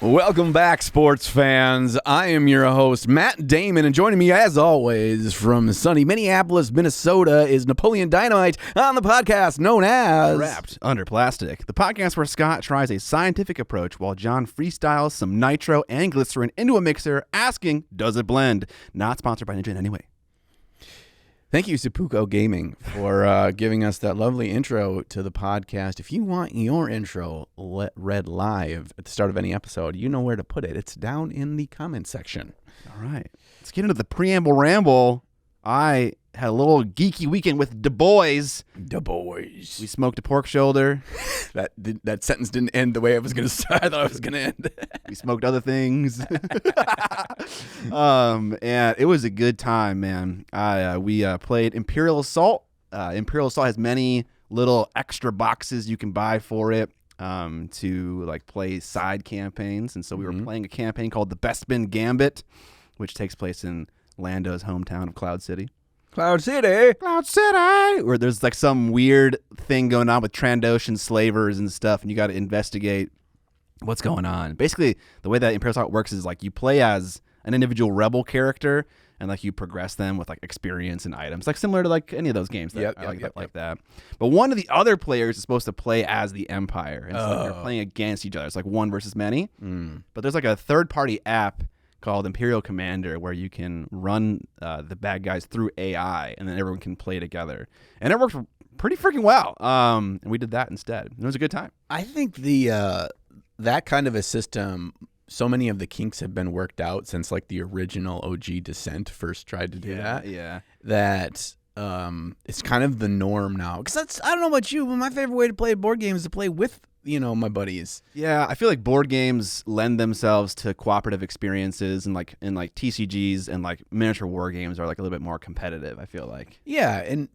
Welcome back, sports fans. I am your host, Matt Damon, and joining me, as always, from sunny Minneapolis, Minnesota, is Napoleon Dynamite on the podcast known as Wrapped Under Plastic, the podcast where Scott tries a scientific approach while John freestyles some nitro and glycerin into a mixer, asking, does it blend? Not sponsored by Ninjon in any way. Thank you, Seppuku Gaming, for giving us that lovely intro to the podcast. If you want your intro read live at the start of any episode, you know where to put it. It's down in the comment section. All right. Let's get into the Preamble Ramble. I had a little geeky weekend with the boys. The boys. We smoked a pork shoulder. That sentence didn't end the way I was going to start. I thought it was going to end. We smoked other things. And it was a good time, man. We played Imperial Assault. Imperial Assault has many little extra boxes you can buy for it to like play side campaigns. And so we were playing a campaign called the Bespin Gambit, which takes place in Lando's hometown of Cloud City. Cloud City, where there's like some weird thing going on with Trandoshan slavers and stuff, and you got to investigate what's going on. Basically, the way that Imperial Assault works is like you play as an individual rebel character, and like you progress them with like experience and items, like similar to like any of those games that like that. But one of the other players is supposed to play as the Empire, and so you're playing against each other. It's like one versus many. But there's like a third-party app called Imperial Commander, where you can run the bad guys through AI, and then everyone can play together. And it works pretty freaking well. And we did that instead. It was a good time. I think the that kind of a system, so many of the kinks have been worked out since like the original OG Descent first tried to do that. Yeah. That it's kind of the norm now. Because I don't know about you, but my favorite way to play a board game is to play with my buddies. Yeah, I feel like board games lend themselves to cooperative experiences, and like TCGs and like miniature war games are like a little bit more competitive, I feel like. Yeah, and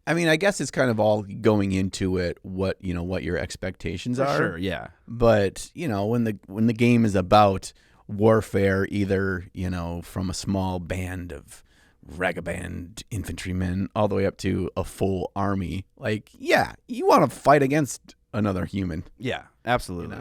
I mean, I guess it's kind of all going into it what your expectations are. Sure, yeah. But, when the game is about warfare, either, from a small band of ragaband infantrymen all the way up to a full army, like, yeah, you want to fight against another human. Yeah, absolutely.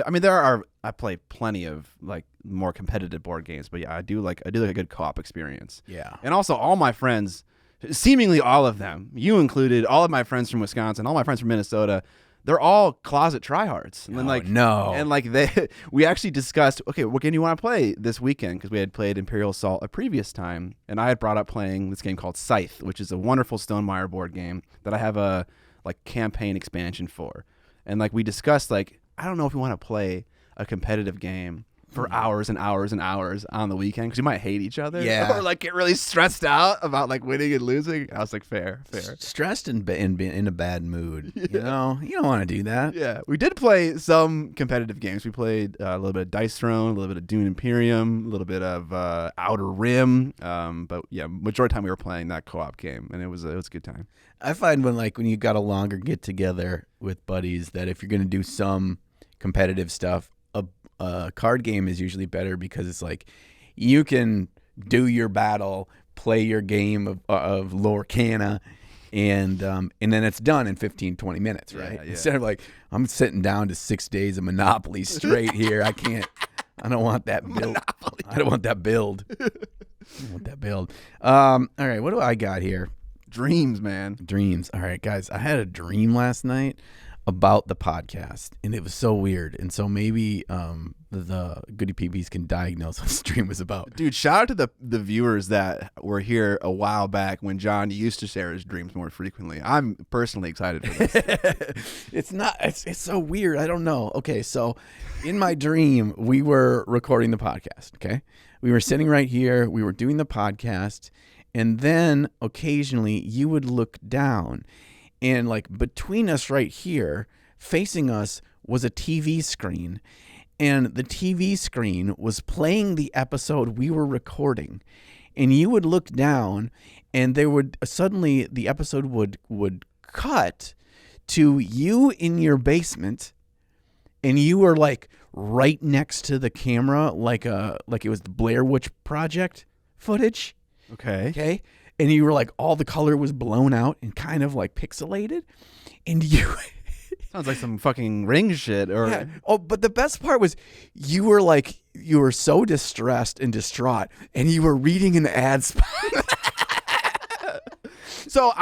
I mean, I play plenty of like more competitive board games, but yeah, I do like a good co-op experience. Yeah. And also all my friends, seemingly all of them, you included, all of my friends from Wisconsin, all my friends from Minnesota, they're all closet tryhards. And then and like we actually discussed, okay, what game do you want to play this weekend? Because we had played Imperial Assault a previous time, and I had brought up playing this game called Scythe, which is a wonderful Stonemaier board game that I have a like campaign expansion for. And like we discussed, like, I don't know if we want to play a competitive game for hours and hours and hours on the weekend because you might hate each other. Yeah. Or like get really stressed out about like winning and losing. I was like, fair. Stressed and in a bad mood. Yeah. You don't want to do that. Yeah. We did play some competitive games. We played a little bit of Dice Throne, a little bit of Dune Imperium, a little bit of Outer Rim. But yeah, majority of the time we were playing that co-op game, and it was a good time. I find when you got a longer get together with buddies that if you're going to do some competitive stuff, a card game is usually better because it's like you can do your battle, play your game of Lorcana, and then it's done in 15-20 minutes, right? Yeah. Instead of like, I'm sitting down to 6 days of Monopoly straight here. I don't want that build. I don't want that build. All right, what do I got here? Dreams, man. Dreams. All right, guys, I had a dream last night about the podcast, and it was so weird. And so maybe the Goody PBs can diagnose what this dream was about. Dude, shout out to the viewers that were here a while back when John used to share his dreams more frequently. I'm personally excited for this. It's so weird. I don't know. Okay, so in my dream, we were recording the podcast, okay? We were sitting right here. We were doing the podcast, and then occasionally you would look down, and like between us right here, facing us, was a TV screen. And the TV screen was playing the episode we were recording. And you would look down, and there would suddenly the episode would cut to you in your basement, and you were like right next to the camera, like it was the Blair Witch Project footage. Okay. And you were like, all the color was blown out and kind of like pixelated. And Sounds like some fucking Ring shit. Or Yeah. Oh, but the best part was you were so distressed and distraught, and you were reading an ad spot. So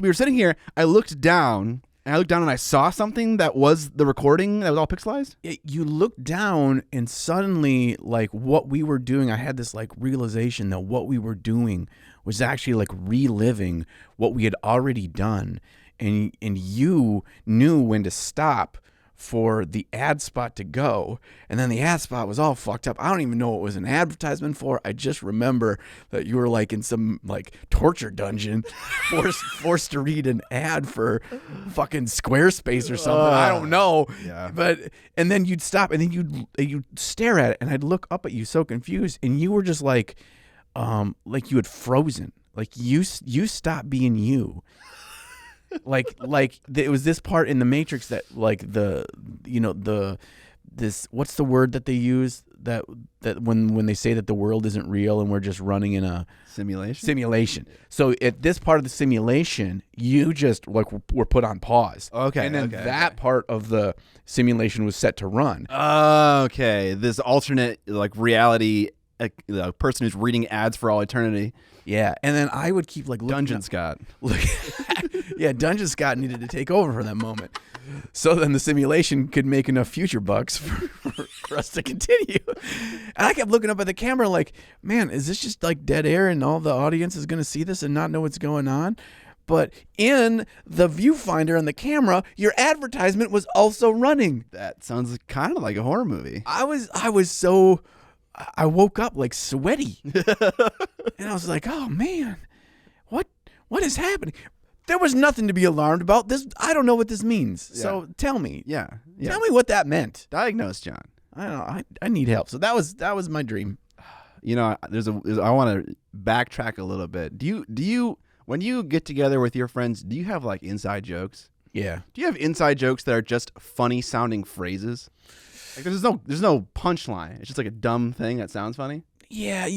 we were sitting here. I looked down and I saw something that was the recording that was all pixelized. You looked down, and suddenly, like, what we were doing, I had this like realization that what we were doing was actually like reliving what we had already done, and you knew when to stop for the ad spot to go, and then the ad spot was all fucked up. I don't even know what it was an advertisement for. I just remember that you were like in some like torture dungeon, forced to read an ad for fucking Squarespace or something. I don't know. Yeah. And then you'd stop, and then you'd stare at it, and I'd look up at you so confused, and you were just like you had frozen, like you stopped being you. Like it was this part in the Matrix that like this what's the word that they use that when they say that the world isn't real and we're just running in a simulation. So at this part of the simulation, you just like were put on pause. Okay. And then that part of the simulation was set to run. Okay. This alternate like reality, the person who's reading ads for all eternity. Yeah, and then I would keep like looking Dungeon Scott. Yeah, Dungeon Scott needed to take over for that moment. So then the simulation could make enough future bucks for us to continue. And I kept looking up at the camera like, man, is this just like dead air and all the audience is going to see this and not know what's going on? But in the viewfinder on the camera, your advertisement was also running. That sounds kind of like a horror movie. I woke up like sweaty. And I was like, oh man, what is happening? There was nothing to be alarmed about. This, I don't know what this means. Yeah. So tell me. Yeah. Tell me what that meant. Diagnose, John. I don't know. I need help. So that was my dream. You know, I want to backtrack a little bit. Do you when you get together with your friends, do you have like inside jokes? Yeah. Do you have inside jokes that are just funny sounding phrases? Like there's no punchline. It's just like a dumb thing that sounds funny. Yeah,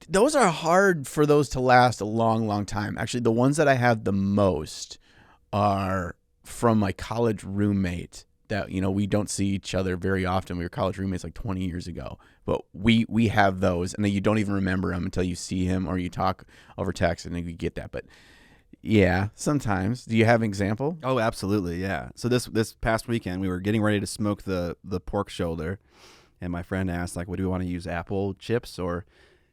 those are hard for those to last a long, long time. Actually, the ones that I have the most are from my college roommate that, you know, we don't see each other very often. We were college roommates like 20 years ago. But we have those, and then you don't even remember them until you see him or you talk over text, and then you get that. But yeah, sometimes. Do you have an example? Oh, absolutely, yeah. So this past weekend, we were getting ready to smoke the pork shoulder, and my friend asked, like, what do we want to use, apple chips or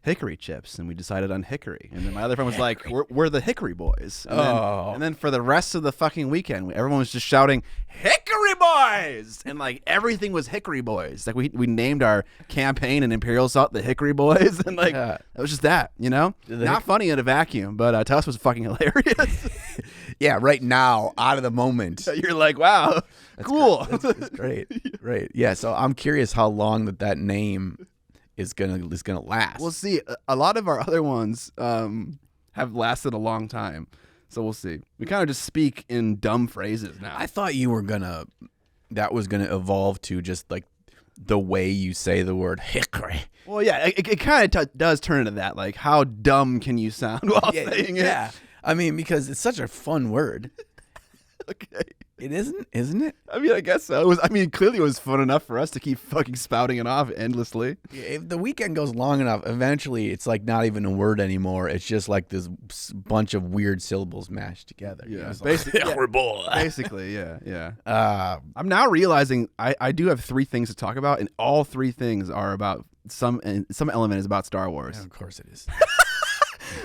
hickory chips? And we decided on hickory. And then my other friend was like, we're the hickory boys. And then for the rest of the fucking weekend, everyone was just shouting, hickory boys! And, like, everything was hickory boys. Like, we named our campaign and Imperial Salt the Hickory Boys. And, like, it was just that, you know? Not funny in a vacuum, but to us was fucking hilarious. Yeah, right now, out of the moment. You're like, wow, that's cool. That's great. Right. Yeah, so I'm curious how long that name is gonna last. We'll see. A lot of our other ones have lasted a long time, so we'll see. We kind of just speak in dumb phrases now. I thought you were that was gonna evolve to just like the way you say the word hickory. Well, yeah, it kind of does turn into that. Like, how dumb can you sound while saying it? Yeah, I mean, because it's such a fun word. Okay. It isn't it? I mean, I guess so. Clearly it was fun enough for us to keep fucking spouting it off endlessly. If the weekend goes long enough, eventually it's like not even a word anymore. It's just like this bunch of weird syllables mashed together. Yeah, you know? basically, basically, yeah. I'm now realizing I do have 3 things to talk about, and all 3 things are about some element is about Star Wars. Yeah, of course it is.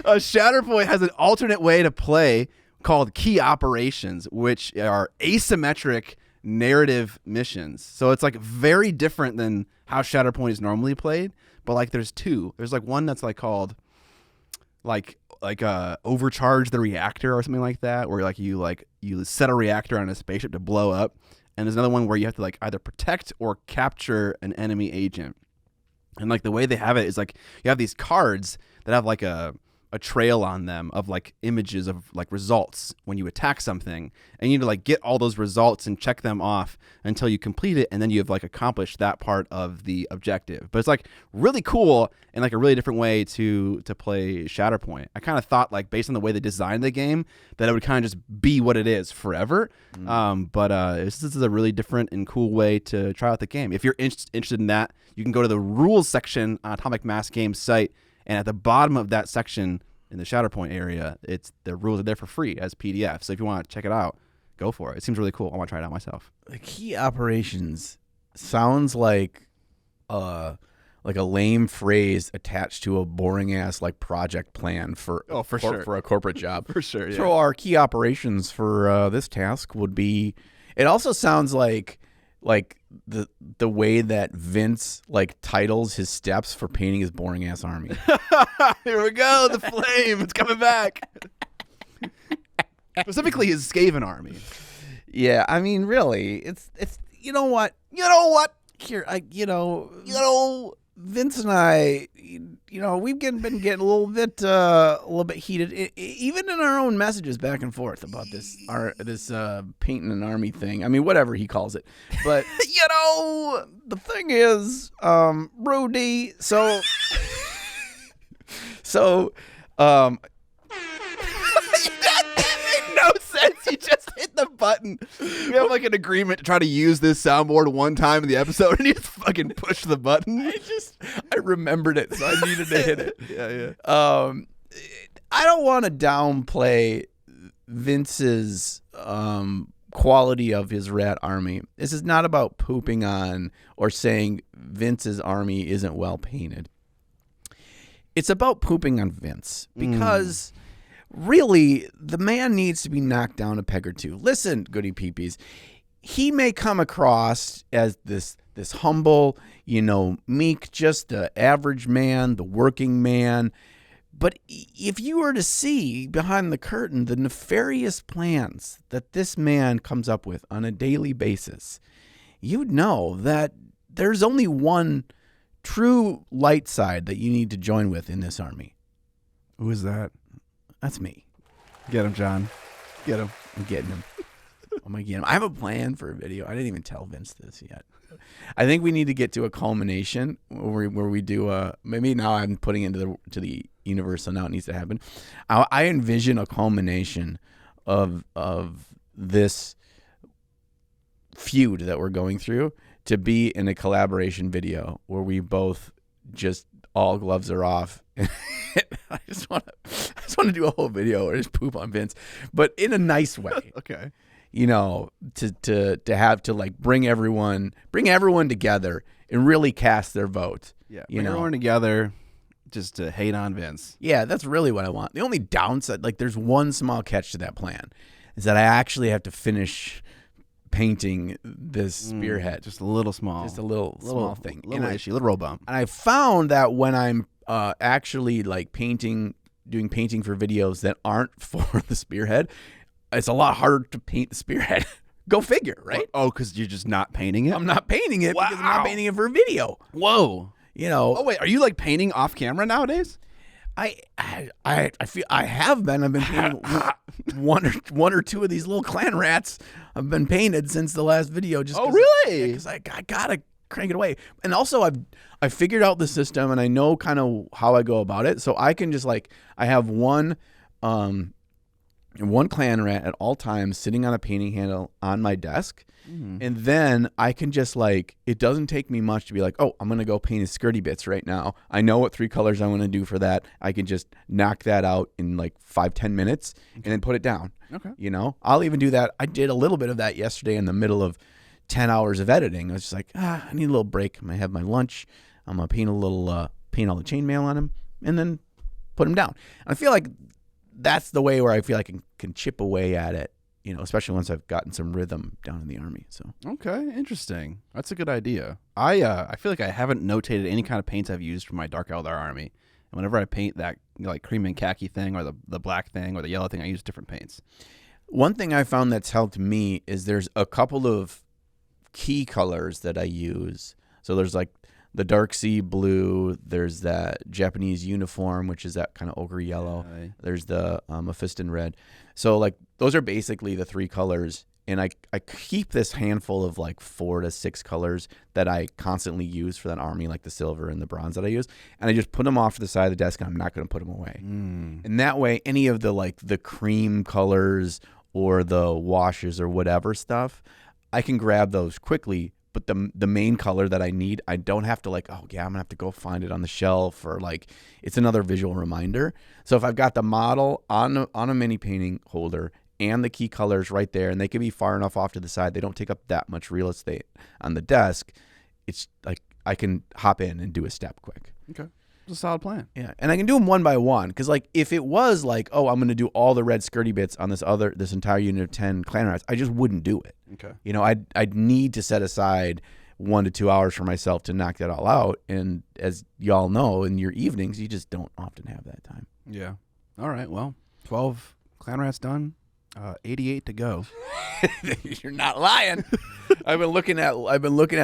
Shatterpoint has an alternate way to play called key operations, which are asymmetric narrative missions. So it's like very different than how Shatterpoint is normally played. But like there's 2. There's like one that's like called like overcharge the reactor or something like that, where you set a reactor on a spaceship to blow up. And there's another one where you have to like either protect or capture an enemy agent. And like the way they have it is like you have these cards that have like a a trail on them of like images of like results when you attack something, and you need to like get all those results and check them off until you complete it, and then you have like accomplished that part of the objective. But it's like really cool and like a really different way to play Shatterpoint. I kind of thought like based on the way they designed the game that it would kind of just be what it is forever. But this is a really different and cool way to try out the game. If you're interested in that, you can go to the rules section on Atomic Mass Games site. And at the bottom of that section in the Shatterpoint area, the rules are there for free as PDF. So if you want to check it out, go for it. It seems really cool. I want to try it out myself. The key operations sounds like a lame phrase attached to a boring ass like project plan for for a corporate job. For sure. Yeah. So our key operations for this task would be. It also sounds like the way that Vince like titles his steps for painting his boring ass army. Here we go, the flame, it's coming back. Specifically his Skaven army. Yeah, I mean, really, it's you know what here Vince and I, we've been getting a little bit heated, even in our own messages back and forth about this painting an army thing. I mean, whatever he calls it, but the thing is, Rudy. So, that made no sense. You just hit the button. We have like an agreement to try to use this soundboard one time in the episode, and you just fucking push the button. I remembered it, so I needed to hit it. Yeah. I don't want to downplay Vince's quality of his rat army. This is not about pooping on or saying Vince's army isn't well painted. It's about pooping on Vince because really the man needs to be knocked down a peg or two. Listen, goody peepees, he may come across as this humble, meek, just the average man, the working man. But if you were to see behind the curtain the nefarious plans that this man comes up with on a daily basis, you'd know that there's only one true light side that you need to join with in this army. Who is that? That's me. Get him, John. Get him. I'm getting him. I'm going to get him. I have a plan for a video. I didn't even tell Vince this yet. I think we need to get to a culmination where we do maybe now I'm putting it into the universe, so now it needs to happen. I envision a culmination of this feud that we're going through to be in a collaboration video where we both just all gloves are off. I just want to do a whole video or just poop on Vince, but in a nice way. Okay. To have to like bring everyone together and really cast their vote. Yeah. Bring everyone together just to hate on Vince. Yeah, that's really what I want. The only downside, like there's one small catch to that plan, is that I actually have to finish painting this spearhead. Just a little small. Just a little small thing. Little issue, little road bump. And I found that when I'm actually like doing painting for videos that aren't for the spearhead, it's a lot harder to paint the spearhead. Go figure, right? Oh, because you're just not painting it? I'm not painting it because I'm not painting it for a video. Whoa. Oh wait, are you like painting off camera nowadays? I feel I have been. I've been painting one or two of these little clan rats. I've been painted since the last video. Really? Because I gotta crank it away. And also I figured out the system and I know kind of how I go about it. So I can just I have one clan rat at all times sitting on a painting handle on my desk. And then I can just it doesn't take me much to be like, oh, I'm going to go paint his skirty bits right now. I know what 3 colors I want to do for that. I can just knock that out in 5-10 minutes and then put it down. Okay. I'll even do that. I did a little bit of that yesterday in the middle of 10 hours of editing. I was just I need a little break. I'm going to have my lunch. I'm going to paint paint all the chainmail on him and then put him down. And I feel like that's the way where I feel like I can chip away at it. Especially once I've gotten some rhythm down in the army. So okay, interesting. That's a good idea. I feel like I haven't notated any kind of paints I've used for my Dark Eldar army. And whenever I paint that cream and khaki thing or the black thing or the yellow thing, I use different paints. One thing I found that's helped me is there's a couple of key colors that I use. So there's the dark sea blue. There's that Japanese uniform, which is that kind of ochre yellow. There's the Mephiston red. So like those are basically the 3 colors. And I keep this handful of like 4 to 6 colors that I constantly use for that army, like the silver and the bronze that I use. And I just put them off to the side of the desk, and I'm not going to put them away. And that way, any of the like the cream colors or the washes or whatever stuff, I can grab those quickly. But the main color that I need, I don't have to like, oh yeah, I'm gonna have to go find it on the shelf, or like it's another visual reminder. So if I've got the model on a mini painting holder and the key colors right there, and they can be far enough off to the side, they don't take up that much real estate on the desk, it's like I can hop in and do a step quick. Okay. It's a solid plan. Yeah, and I can do them one by one, because like if it was like, oh, I'm going to do all the red skirty bits on this entire unit of 10 clan rats, I just wouldn't do it. Okay. You know, I'd need to set aside 1 to 2 hours for myself to knock that all out, and as y'all know, in your evenings, you just don't often have that time. Yeah. All right. Well, 12 clan rats done. 88 to go. You're not lying. I've been looking at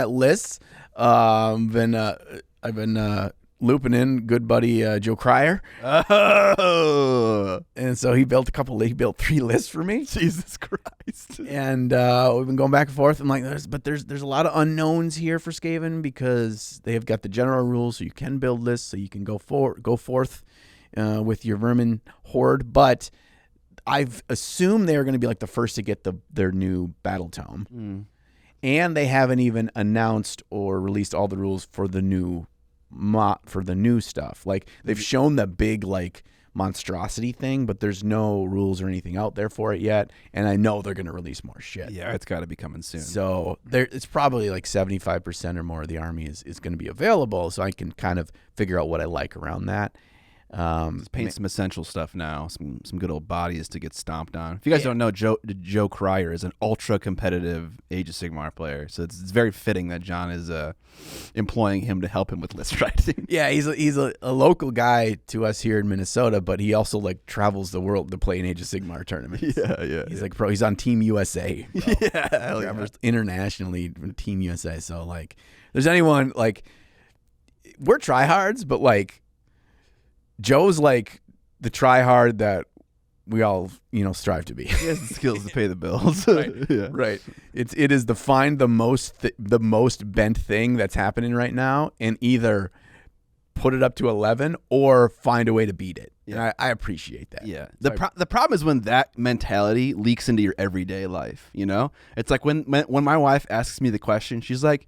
lists. I've been looping in good buddy Joe Cryer. Oh. And so he built 3 lists for me. Jesus Christ. And we've been going back and forth. I'm like, there's a lot of unknowns here for Skaven, because they have got the general rules, so you can build lists, so you can go forth with your vermin horde. But I've assumed they are going to be like the first to get their new battle tome. And they haven't even announced or released all the rules for the new stuff. Like they've shown the big like monstrosity thing, but there's no rules or anything out there for it yet. And I know they're going to release more shit. Yeah, it's got to be coming soon. So it's probably like 75% or more of the army is going to be available. So I can kind of figure out what I like around that. Let's paint some essential stuff now. Some good old bodies to get stomped on. If you guys don't know, Joe Cryer is an ultra competitive Age of Sigmar player, so it's very fitting that John is employing him to help him with list writing. Yeah, he's a local guy to us here in Minnesota, but he also like travels the world to play in Age of Sigmar tournaments. Yeah. He's like pro. He's on Team USA. Bro. Yeah, internationally Team USA. So like, there's anyone like, we're tryhards, but like, Joe's like the try-hard that we all, strive to be. He has the skills to pay the bills. Right. Yeah. Right. It is find the most bent thing that's happening right now, and either put it up to 11 or find a way to beat it. Yeah. And I appreciate that. Yeah. The problem is when that mentality leaks into your everyday life, It's like when my wife asks me the question, she's like,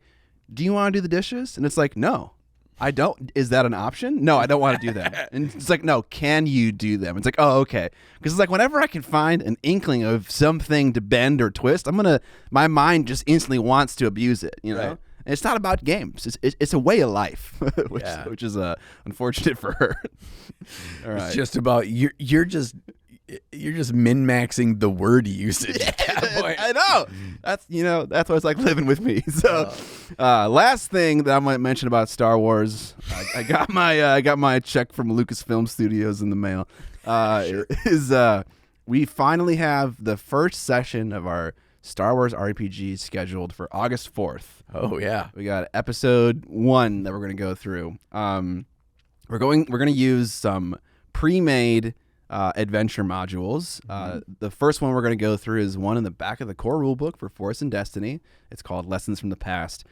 "Do you want to do the dishes?" And it's like, "No. I don't." Is that an option? No, I don't want to do that. And it's like, no, can you do them? It's like, oh, okay. Because it's like whenever I can find an inkling of something to bend or twist, my mind just instantly wants to abuse it, Right. And it's not about games. It's a way of life, which is unfortunate for her. All right. It's just about you're just min-maxing the word usage. I know. That's what it's like living with me. So, last thing that I might mention about Star Wars, I got my check from Lucasfilm Studios in the mail. We finally have the first session of our Star Wars RPG scheduled for August 4th. Oh yeah, we got episode 1 that we're going to go through. We're going to use some pre-made adventure modules. The first one we're going to go through is one in the back of the core rulebook for Force and Destiny. It's called Lessons from the Past,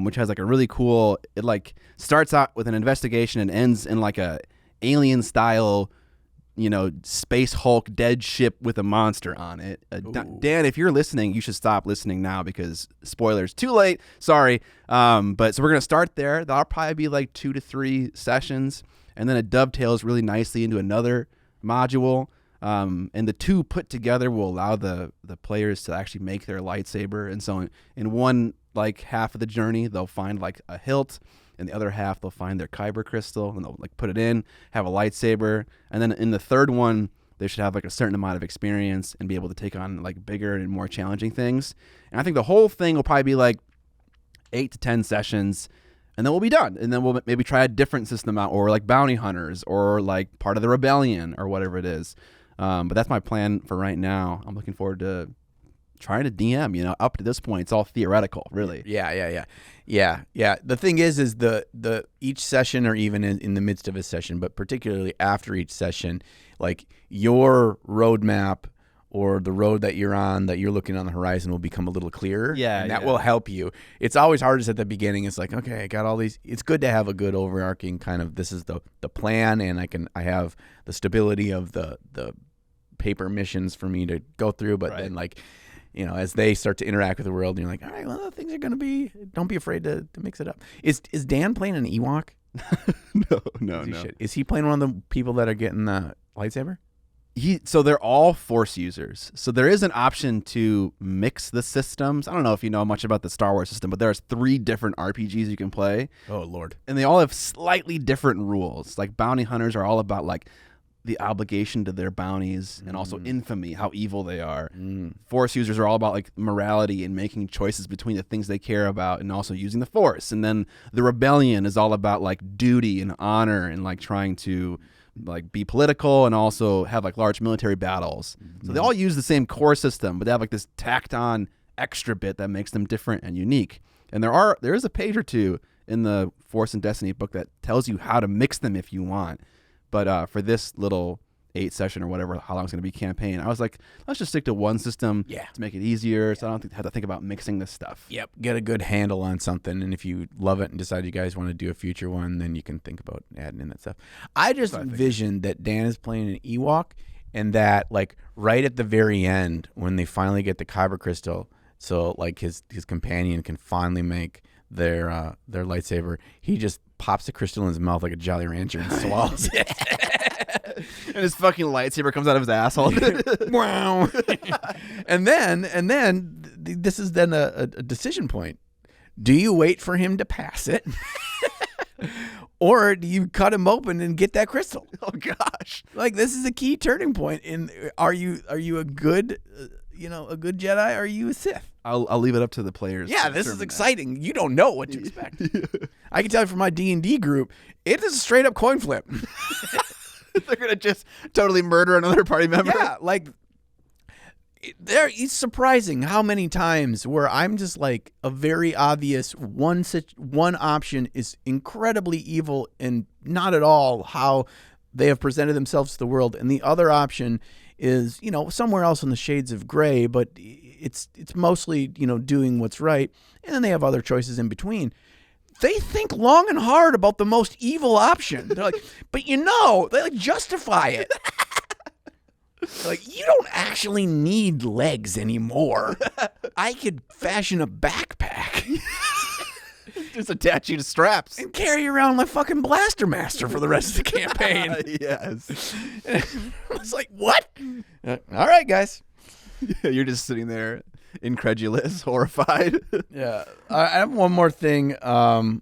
which has like a really cool. It like starts out with an investigation and ends in like a alien style, Space Hulk dead ship with a monster on it. Dan, if you're listening, you should stop listening now because spoilers. Too late. Sorry. But so we're gonna start there. That'll probably be like 2 to 3 sessions, and then it dovetails really nicely into another module, and the two put together will allow the players to actually make their lightsaber. And so in one like half of the journey, they'll find like a hilt, and the other half they'll find their kyber crystal, and they'll like put it in, have a lightsaber, and then in the third one they should have like a certain amount of experience and be able to take on like bigger and more challenging things. And I think the whole thing will probably be like 8 to 10 sessions. And then we'll be done. And then we'll maybe try a different system out, or like bounty hunters, or like part of the rebellion, or whatever it is. But that's my plan for right now. I'm looking forward to trying to DM. You know, up to this point, it's all theoretical, really. Yeah. The thing is the each session, or even in the midst of a session, but particularly after each session, like your roadmap or the road that you're on, that you're looking on the horizon, will become a little clearer. Yeah, and that will help you. It's always hardest at the beginning. It's like, okay, I got all these. It's good to have a good overarching kind of, this is the plan, and I have the stability of the paper missions for me to go through. But then, like, you know, as they start to interact with the world, and you're like, all right, well, things are going to be, don't be afraid to mix it up. Is Dan playing an Ewok? No. Is he playing one of the people that are getting the lightsaber? So they're all Force users. So there is an option to mix the systems. I don't know if you know much about the Star Wars system, but there's 3 different RPGs you can play. Oh, Lord. And they all have slightly different rules. Like bounty hunters are all about like the obligation to their bounties and also infamy, how evil they are. Force users are all about like morality and making choices between the things they care about and also using the Force. And then the rebellion is all about like duty and honor and like trying to like be political and also have like large military battles. So they all use the same core system, but they have like this tacked on extra bit that makes them different and unique. And there is a page or two in the Force and Destiny book that tells you how to mix them if you want. But for this little 8 session or whatever, how long it's going to be campaign, I was like, let's just stick to one system to make it easier, so I don't have to think about mixing this stuff. Yep, get a good handle on something, and if you love it and decide you guys want to do a future one, then you can think about adding in that stuff. I just envisioned that Dan is playing an Ewok, and that like right at the very end, when they finally get the Kyber crystal, so like his companion can finally make their lightsaber, he just pops the crystal in his mouth like a Jolly Rancher and swallows it. And his fucking lightsaber comes out of his asshole. Wow. and then this is then a decision point. Do you wait for him to pass it? Or do you cut him open and get that crystal? Oh gosh. Like, this is a key turning point in, are you a good a good Jedi, or are you a Sith? I'll leave it up to the players. Yeah, this is exciting. You don't know what to expect. I can tell you from my D&D group, it is a straight up coin flip. They're going to just totally murder another party member. Yeah, like, it's surprising how many times where I'm just like, a very obvious one option is incredibly evil and not at all how they have presented themselves to the world, and the other option is, somewhere else in the shades of gray, but it's mostly, doing what's right. And then they have other choices in between. They think long and hard about the most evil option. They're like, but they like justify it. Like, you don't actually need legs anymore. I could fashion a backpack. Just attach you to straps. And carry around my fucking Blaster Master for the rest of the campaign. Yes. It's like, what? All right, guys. You're just sitting there, incredulous, horrified. Yeah. I have one more thing to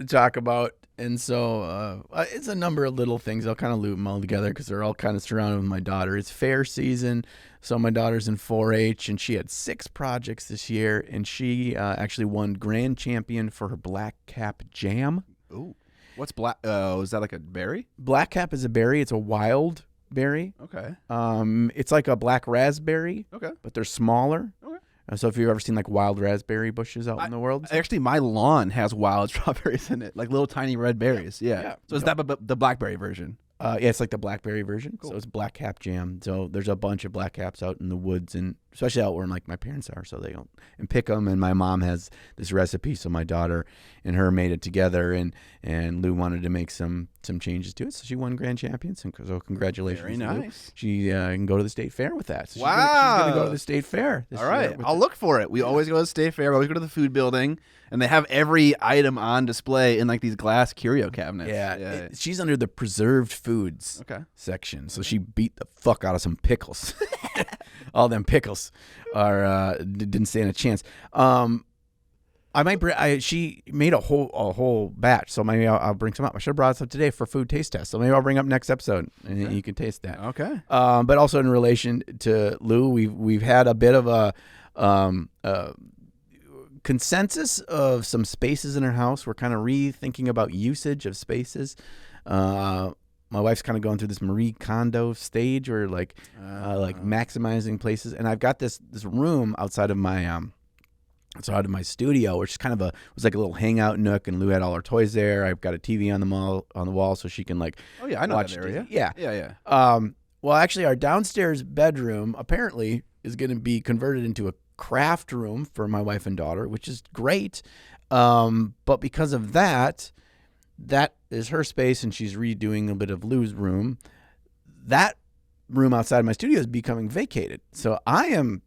talk about. And so it's a number of little things. I'll kind of loop them all together because they're all kind of surrounded with my daughter. It's fair season. So my daughter's in 4-H, and she had 6 projects this year, and she actually won grand champion for her black cap jam. Ooh. What's black? Is that like a berry? Black cap is a berry. It's a wild berry. Okay. It's like a black raspberry. Okay. But they're smaller. Okay. So if you've ever seen like wild raspberry bushes out in the world. Actually, my lawn has wild strawberries in it, like little tiny red berries. Yeah. So is that the blackberry version? Yeah, it's like the blackberry version. Cool. So it's black cap jam. So there's a bunch of black caps out in the woods, and especially out where like my parents are, so they go and pick them. And my mom has this recipe, so my daughter and her made it together, and Lou wanted to make some changes to it, so she won grand champions. And so congratulations, very nice. Lou. She can go to the state fair with that. So wow, she's gonna go to the state fair. All right, I'll look for it. We always go to the state fair. We always go to the food building. And they have every item on display in like these glass curio cabinets. Yeah. She's under the preserved foods section, so she beat the fuck out of some pickles. All them pickles didn't stand a chance. She made a whole batch, so maybe I'll bring some up. I should have brought some today for food taste test, so maybe I'll bring up next episode and you can taste that. Okay. But also in relation to Lou, we've had a bit of a consensus of some spaces in our house. We're kind of rethinking about usage of spaces. my wife's kind of going through this Marie Kondo stage where like maximizing places. And I've got this room outside of my studio, which is kind of was like a little hangout nook, and Lou had all her toys there. I've got a TV on the wall so she can like I know watch that area. Yeah. Well, actually, our downstairs bedroom apparently is going to be converted into a craft room for my wife and daughter, which is great. But because of that is her space, and she's redoing a bit of Lou's room. That room outside my studio is becoming vacated. So I am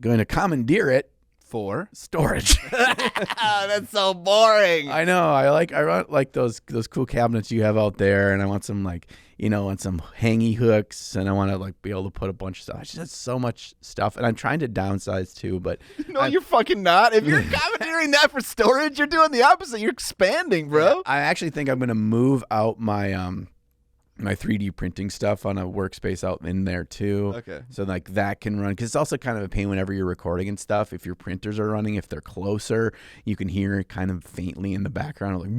going to commandeer it for storage. That's so boring. I know. I want like those cool cabinets you have out there, and I want some like, and some hangy hooks, and I want to like be able to put a bunch of stuff. I just have so much stuff, and I'm trying to downsize too, but no, you're fucking not. If you're commandeering that for storage, you're doing the opposite. You're expanding, bro. Yeah, I actually think I'm going to move out my my 3D printing stuff on a workspace out in there too. Okay. So like that can run, because it's also kind of a pain whenever you're recording and stuff. If your printers are running, if they're closer, you can hear it kind of faintly in the background, like.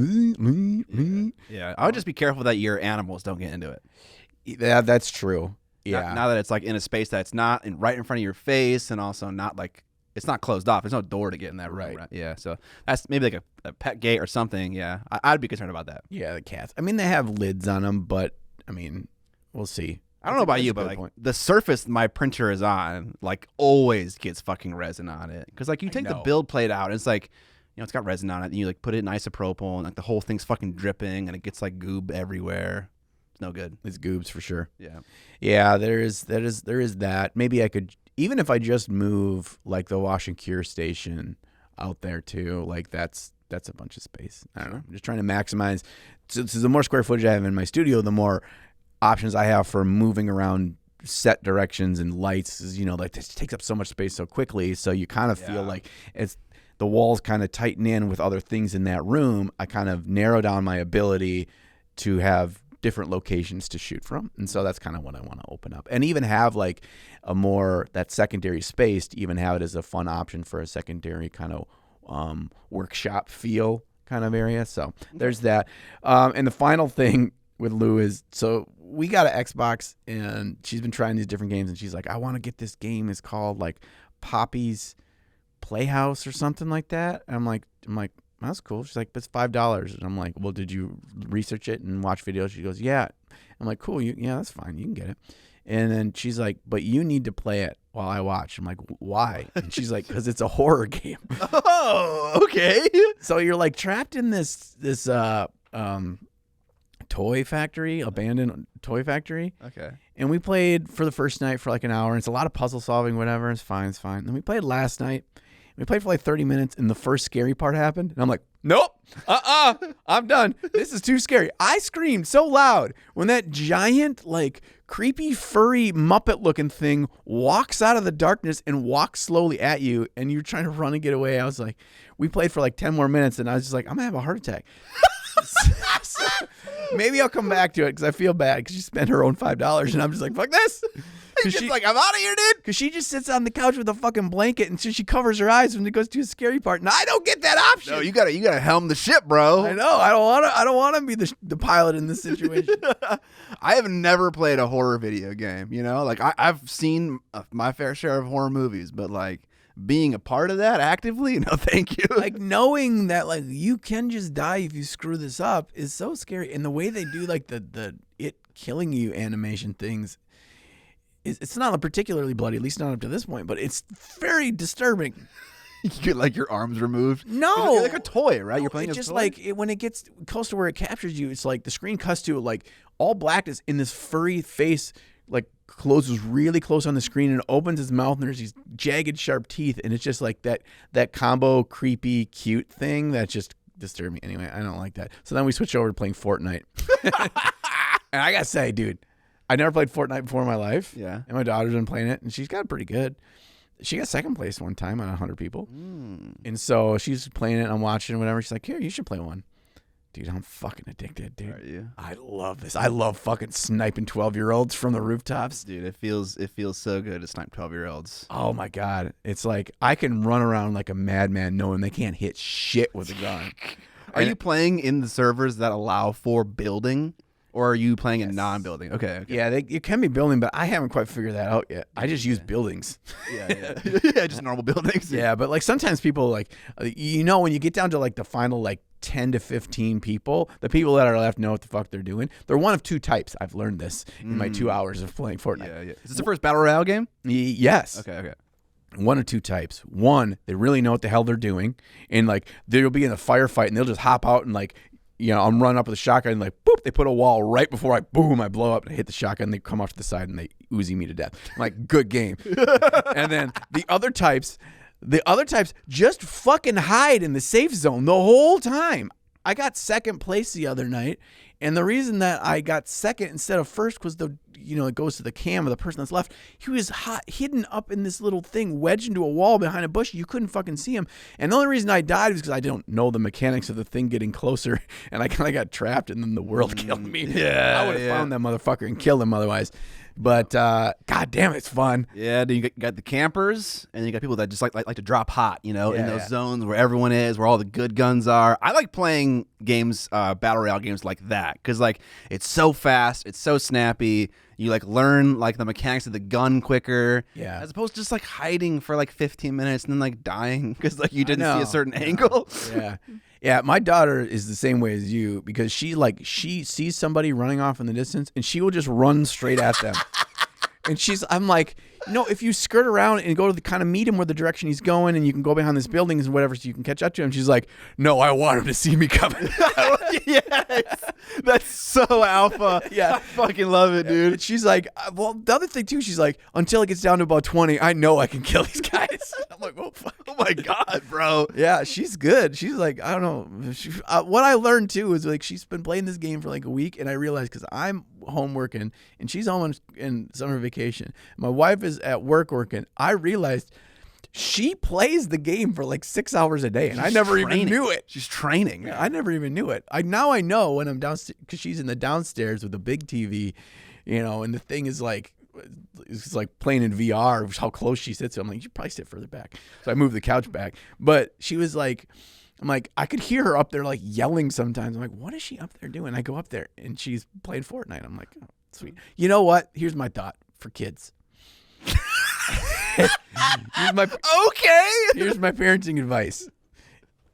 Yeah. I would just be careful that your animals don't get into it. Yeah, that's true. Yeah. Now that it's like in a space that's not right in front of your face, and also not like it's not closed off. There's no door to get in that room. Right. Yeah. So that's maybe like a pet gate or something. Yeah. I'd be concerned about that. Yeah, the cats. I mean, they have lids on them, but I mean, we'll see. I don't know about you, but like the surface my printer is on, like always gets fucking resin on it. Because like you take the build plate out, and it's like, it's got resin on it, and you like put it in isopropyl, and like the whole thing's fucking dripping, and it gets like goob everywhere. It's no good. It's goobs for sure. Yeah. Yeah, there is that. Maybe I could, even if I just move like the wash and cure station out there too, like that's a bunch of space. I don't know. I'm just trying to maximize. So the more square footage I have in my studio, the more options I have for moving around set directions and lights. Like this takes up so much space so quickly. So you kind of feel like it's the walls kind of tighten in with other things in that room. I kind of narrow down my ability to have different locations to shoot from. And so that's kind of what I want to open up, and even have like that secondary space to even have it as a fun option for a secondary kind of workshop feel kind of area. So there's that. And the final thing with Lou is, so we got an Xbox, and she's been trying these different games, and she's like, I want to get this game. It's called like Poppy's Playhouse or something like that. And I'm like, that's cool. She's like, but it's $5. And I'm like, well, did you research it and watch videos? She goes, yeah. I'm like, cool. Yeah, that's fine. You can get it. And then she's like, but you need to play it while I watch. I'm like, why? And she's like, because it's a horror game. Oh, okay. So you're like trapped in this toy factory, abandoned toy factory. Okay. And we played for the first night for like an hour. And it's a lot of puzzle solving, whatever. It's fine. And then we played last night. We played for like 30 minutes, and the first scary part happened. And I'm like, nope, I'm done. This is too scary. I screamed so loud when that giant, like, creepy, furry, Muppet-looking thing walks out of the darkness and walks slowly at you, and you're trying to run and get away. I was like, we played for like 10 more minutes, and I was just like, I'm going to have a heart attack. So maybe I'll come back to it because I feel bad because she spent her own $5, and I'm just like, fuck this. She's like, I'm out of here, dude. Because she just sits on the couch with a fucking blanket, and so she covers her eyes when it goes to a scary part. And I don't get that option. No, you gotta helm the ship, bro. I know. I don't want to be the pilot in this situation. I have never played a horror video game. Like I've seen my fair share of horror movies, but like being a part of that actively, no, thank you. Like knowing that like you can just die if you screw this up is so scary, and the way they do like the it killing you animation things. It's not particularly bloody, at least not up to this point, but it's very disturbing. You get like your arms removed? No. You're like a toy, right? No, You're playing it's as just a toy? like when it gets close to where it captures you, it's like the screen cuts to like all blackness, in this furry face like closes really close on the screen and opens his mouth, and there's these jagged, sharp teeth, and it's just like that combo creepy, cute thing that just disturbed me. Anyway, I don't like that. So then we switched over to playing Fortnite. And I gotta say, dude, I never played Fortnite before in my life. Yeah. And my daughter's been playing it, and she's got pretty good. She got second place one time on 100 people. And so she's playing it, and I'm watching whatever. She's like, here, you should play one. Dude, I'm fucking addicted, dude. Are you? I love this. I love fucking sniping 12-year-olds from the rooftops. Dude, it feels so good to snipe 12-year-olds. Oh, my God. It's like I can run around like a madman knowing they can't hit shit with a gun. Are you playing in the servers that allow for building? Or are you playing in non-building? Okay. Yeah, you can be building, but I haven't quite figured that out yet. I just use buildings. Yeah. Yeah, just normal buildings. Yeah, but like sometimes people like, when you get down to like the final like 10 to 15 people, the people that are left know what the fuck they're doing. They're one of two types. I've learned this in my 2 hours of playing Fortnite. Yeah. Is this the first Battle Royale game? Yes. Okay. One of two types. One, they really know what the hell they're doing, and like they'll be in a firefight and they'll just hop out and like, I'm running up with a shotgun and like, boop, they put a wall right before I blow up and I hit the shotgun. They come off to the side and they Uzi me to death. I'm like, good game. And then the other types just fucking hide in the safe zone the whole time. I got second place the other night, and the reason that I got second instead of first was it goes to the cam of the person that's left. He was hidden up in this little thing, wedged into a wall behind a bush. You couldn't fucking see him. And the only reason I died was because I don't know the mechanics of the thing getting closer, and I kind of got trapped, and then the world killed me. Yeah, I would have found that motherfucker and killed him otherwise. But god damn, it's fun. Yeah, you got the campers, and you got people that just like to drop hot, in those Yeah. zones where everyone is, where all the good guns are. I like playing games, battle royale games like that, because like it's so fast, it's so snappy. You like learn like the mechanics of the gun quicker, as opposed to just like hiding for like 15 minutes and then like dying because like you didn't see a certain angle. Yeah, my daughter is the same way as you, because she sees somebody running off in the distance and she will just run straight at them. And I'm like, if you skirt around and go to kind of meet him where the direction he's going, and you can go behind these buildings and whatever so you can catch up to him. She's like, no, I want him to see me coming. Yes, that's so alpha. Yeah. I fucking love it, dude. And she's like, well, the other thing too, she's like, until it gets down to about 20, I know I can kill these guys. I'm like, oh, fuck. Oh my God, bro. Yeah, she's good. She's like, I don't know. What I learned too is like she's been playing this game for like a week, and I realized because I'm home working and she's home in summer vacation. My wife is at work working. I realized she plays the game for like 6 hours a day, and I never even knew it. She's training. I never even knew it. Now I know when I'm downstairs, because she's in the downstairs with a big TV, and the thing is like, it's like playing in VR, how close she sits. I'm like, you should probably sit further back. So I moved the couch back. But she was like, I'm like, I could hear her up there like yelling sometimes. I'm like, what is she up there doing? I go up there and she's playing Fortnite. I'm like, oh, sweet. You know what? Here's my thought for kids. Here's my parenting advice.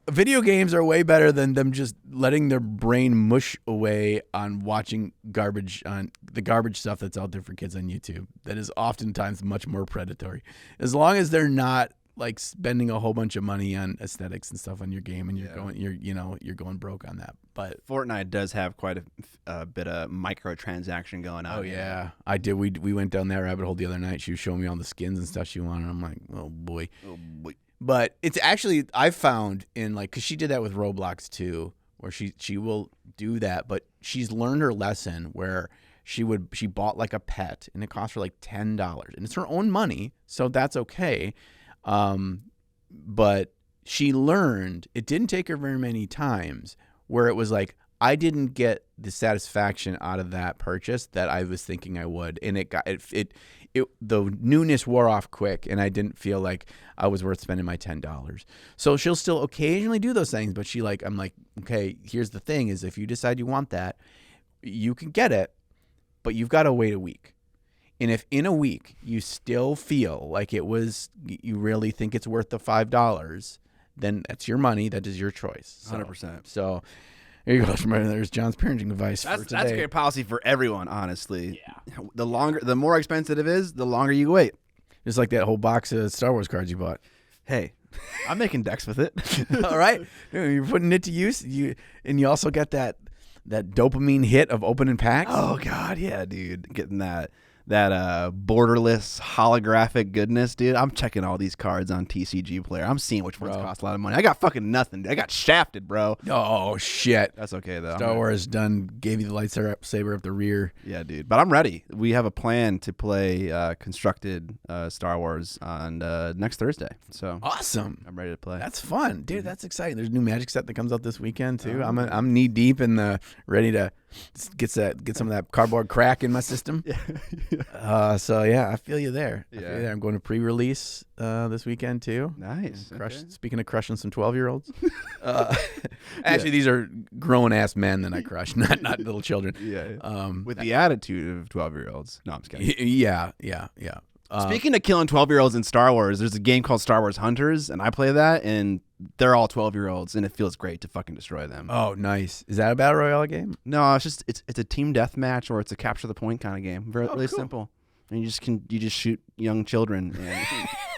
Video games are way better than them just letting their brain mush away on watching the garbage stuff that's out there for kids on YouTube. That is oftentimes much more predatory. As long as they're not like spending a whole bunch of money on aesthetics and stuff on your game, and you're going broke on that. But Fortnite does have quite a bit of microtransaction going on. Oh yeah, I did. We went down that rabbit hole the other night. She was showing me all the skins and stuff she wanted. I'm like, oh boy. But it's actually, I found in like, because she did that with Roblox too, where she will do that, but she's learned her lesson where she bought like a pet and it cost her like $10, and it's her own money, so that's okay. But she learned, it didn't take her very many times where it was like, I didn't get the satisfaction out of that purchase that I was thinking I would, and the newness wore off quick, and I didn't feel like I was worth spending my $10. So she'll still occasionally do those things, but I'm like, okay, here's the thing: is if you decide you want that, you can get it, but you've got to wait a week. And if in a week you still feel like you really think it's worth the $5, then that's your money. That is your choice. 100%. So there you go. There's John's parenting advice for today. That's great policy for everyone, honestly. Yeah. The more expensive it is, the longer you wait. Just like that whole box of Star Wars cards you bought. Hey, I'm making decks with it. All right. You're putting it to use. You also got that dopamine hit of opening packs. Oh, God, yeah, dude. Getting that borderless holographic goodness, dude. I'm checking all these cards on TCG Player. I'm seeing which ones cost a lot of money. I got fucking nothing. I got shafted, bro. Oh shit. That's okay though. Star Wars gave you the lightsaber up the rear. Yeah, dude. But I'm ready. We have a plan to play constructed Star Wars on next Thursday. So awesome. I'm ready to play. That's fun, dude. That's exciting. There's a new Magic set that comes out this weekend too. I'm knee deep in the ready to Get some of that cardboard crack in my system. So yeah, I feel you there. I'm going to pre-release this weekend too. Nice. Speaking of crushing some 12-year-olds, actually these are grown ass men that I crush, not little children. With the attitude of 12-year-olds. No, I'm just kidding. Yeah. Speaking of killing 12-year-olds in Star Wars, there's a game called Star Wars Hunters, and I play that, and they're all 12-year-olds, and it feels great to fucking destroy them. Oh, nice. Is that a battle royale game? No, it's a team deathmatch, or it's a capture the point kind of game. Really cool. Simple. And you just shoot young children, and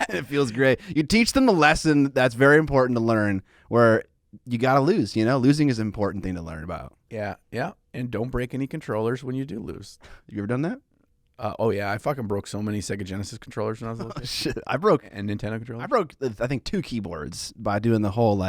it feels great. You teach them the lesson that's very important to learn, where you got to lose. Losing is an important thing to learn about. Yeah, and don't break any controllers when you do lose. Have you ever done that? I fucking broke so many Sega Genesis controllers when I was a little kid. Shit, and Nintendo controllers. I broke, I think, 2 keyboards by doing the whole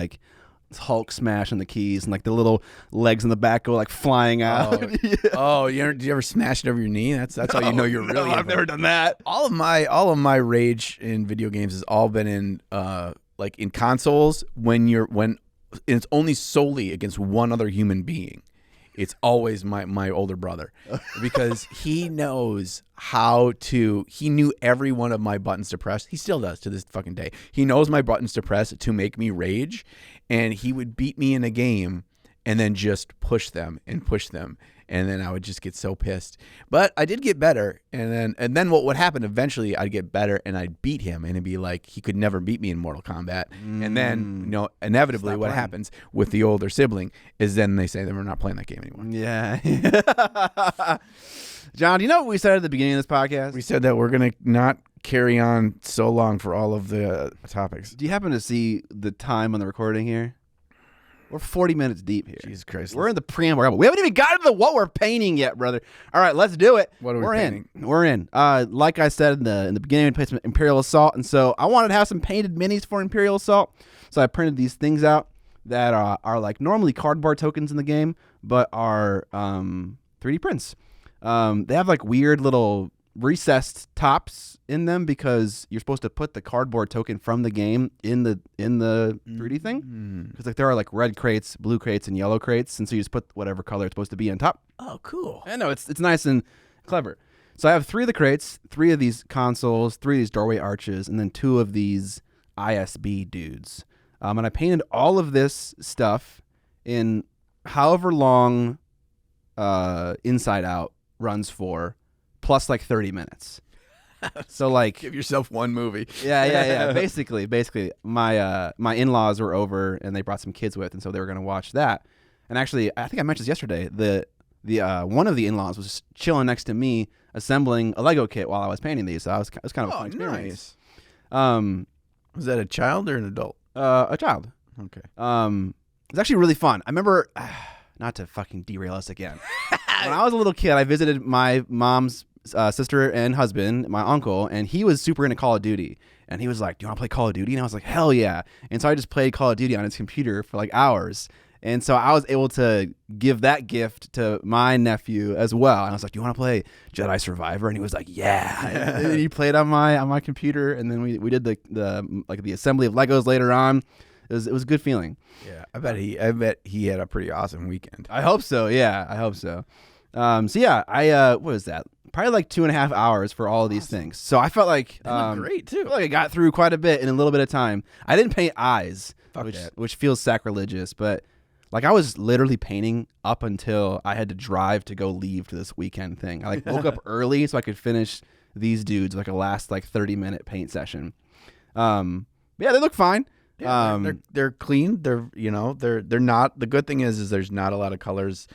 Hulk smash on the keys, and the little legs in the back go flying out. Did you ever smash it over your knee? That's how you know you're really. I've never done that. All of my rage in video games has all been in in consoles when it's only solely against one other human being. It's always my older brother, because he knows he knew every one of my buttons to press. He still does to this fucking day. He knows my buttons to press to make me rage, and he would beat me in a game and then just push them. And then I would just get so pissed. But I did get better. And then what would happen eventually, I'd get better and I'd beat him. And it'd be like he could never beat me in Mortal Kombat. And then, inevitably what happens with the older sibling is then they say that we're not playing that game anymore. Yeah. John, do you know what we said at the beginning of this podcast? We said that we're going to not carry on so long for all of the topics. Do you happen to see the time on the recording here? We're 40 minutes deep here. Jesus Christ. We're in the Preamble Ramble. We haven't even gotten to what we're painting yet, brother. All right, let's do it. What are we painting? We're in. Like I said in the beginning, we played some Imperial Assault, and so I wanted to have some painted minis for Imperial Assault. So I printed these things out that are normally cardboard tokens in the game, but are 3D prints. They have weird little recessed tops in them because you're supposed to put the cardboard token from the game in the 3D thing, because there are red crates, blue crates, and yellow crates, and so you just put whatever color it's supposed to be on top. Oh, cool. I know, it's nice and clever. So I have 3 of the crates, 3 of these consoles, 3 of these doorway arches, and then 2 of these ISB dudes. And I painted all of this stuff in however long Inside Out runs for, plus 30 minutes. So give yourself one movie. Yeah. Basically, my in-laws were over and they brought some kids with, and so they were going to watch that. And actually, I think I mentioned this yesterday. The one of the in-laws was chilling next to me assembling a Lego kit while I was painting these. So it was kind of a fun experience. Nice. Was that a child or an adult? A child. Okay. It's actually really fun. I remember, not to fucking derail us again. When I was a little kid, I visited my mom's sister and husband, my uncle, and he was super into Call of Duty. And he was like, "Do you want to play Call of Duty?" And I was like, "Hell yeah!" And so I just played Call of Duty on his computer for hours. And so I was able to give that gift to my nephew as well. And I was like, "Do you want to play Jedi Survivor?" And he was like, "Yeah." And he played on my computer, and then we did the assembly of Legos later on. It was a good feeling. Yeah, I bet he had a pretty awesome weekend. I hope so. Yeah, I hope so. I what was that? Probably 2.5 hours for all of these things. So I felt like great too. I felt like I got through quite a bit in a little bit of time. I didn't paint eyes, which feels sacrilegious, but I was literally painting up until I had to drive to go leave to this weekend thing. I woke up early so I could finish these dudes a last 30-minute paint session. Yeah, they look fine. Yeah, they're clean. They're not. The good thing is there's not a lot of colors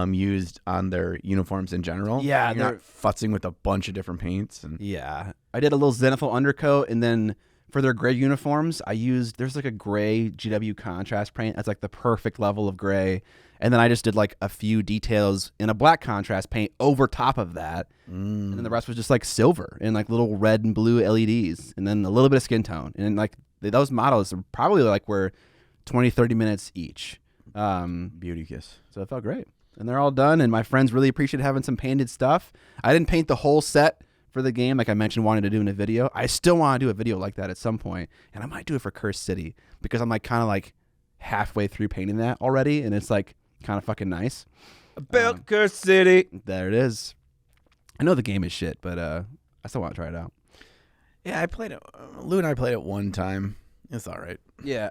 used on their uniforms in general. Yeah, you're not futzing with a bunch of different paints. And yeah, I did a little zenithal undercoat, and then for their gray uniforms, there's a gray GW contrast paint that's the perfect level of gray, and then I just did a few details in a black contrast paint over top of that, and then the rest was just silver and little red and blue LEDs, and then a little bit of skin tone, and those models are probably were 20-30 minutes each. Beauty kiss. So it felt great. And they're all done, and my friends really appreciate having some painted stuff. I didn't paint the whole set for the game, like I mentioned, wanted to do in a video. I still want to do a video like that at some point, and I might do it for Cursed City, because I'm kind of halfway through painting that already, and it's kind of fucking nice. Built Curse City. There it is. I know the game is shit, but I still want to try it out. Yeah, I played it. Lou and I played it one time. It's all right. Yeah.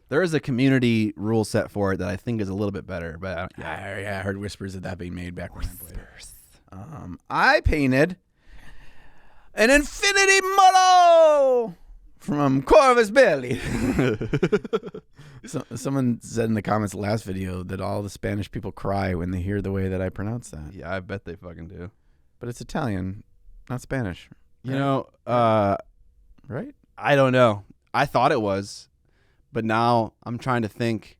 There is a community rule set for it that I think is a little bit better, but I heard whispers of that being made back when I played it. I painted an infinity model from Corvus Belli. Someone said in the comments last video that all the Spanish people cry when they hear the way that I pronounce that. Yeah, I bet they fucking do. But it's Italian, not Spanish. You know, right? I don't know. I thought it was, but now I'm trying to think.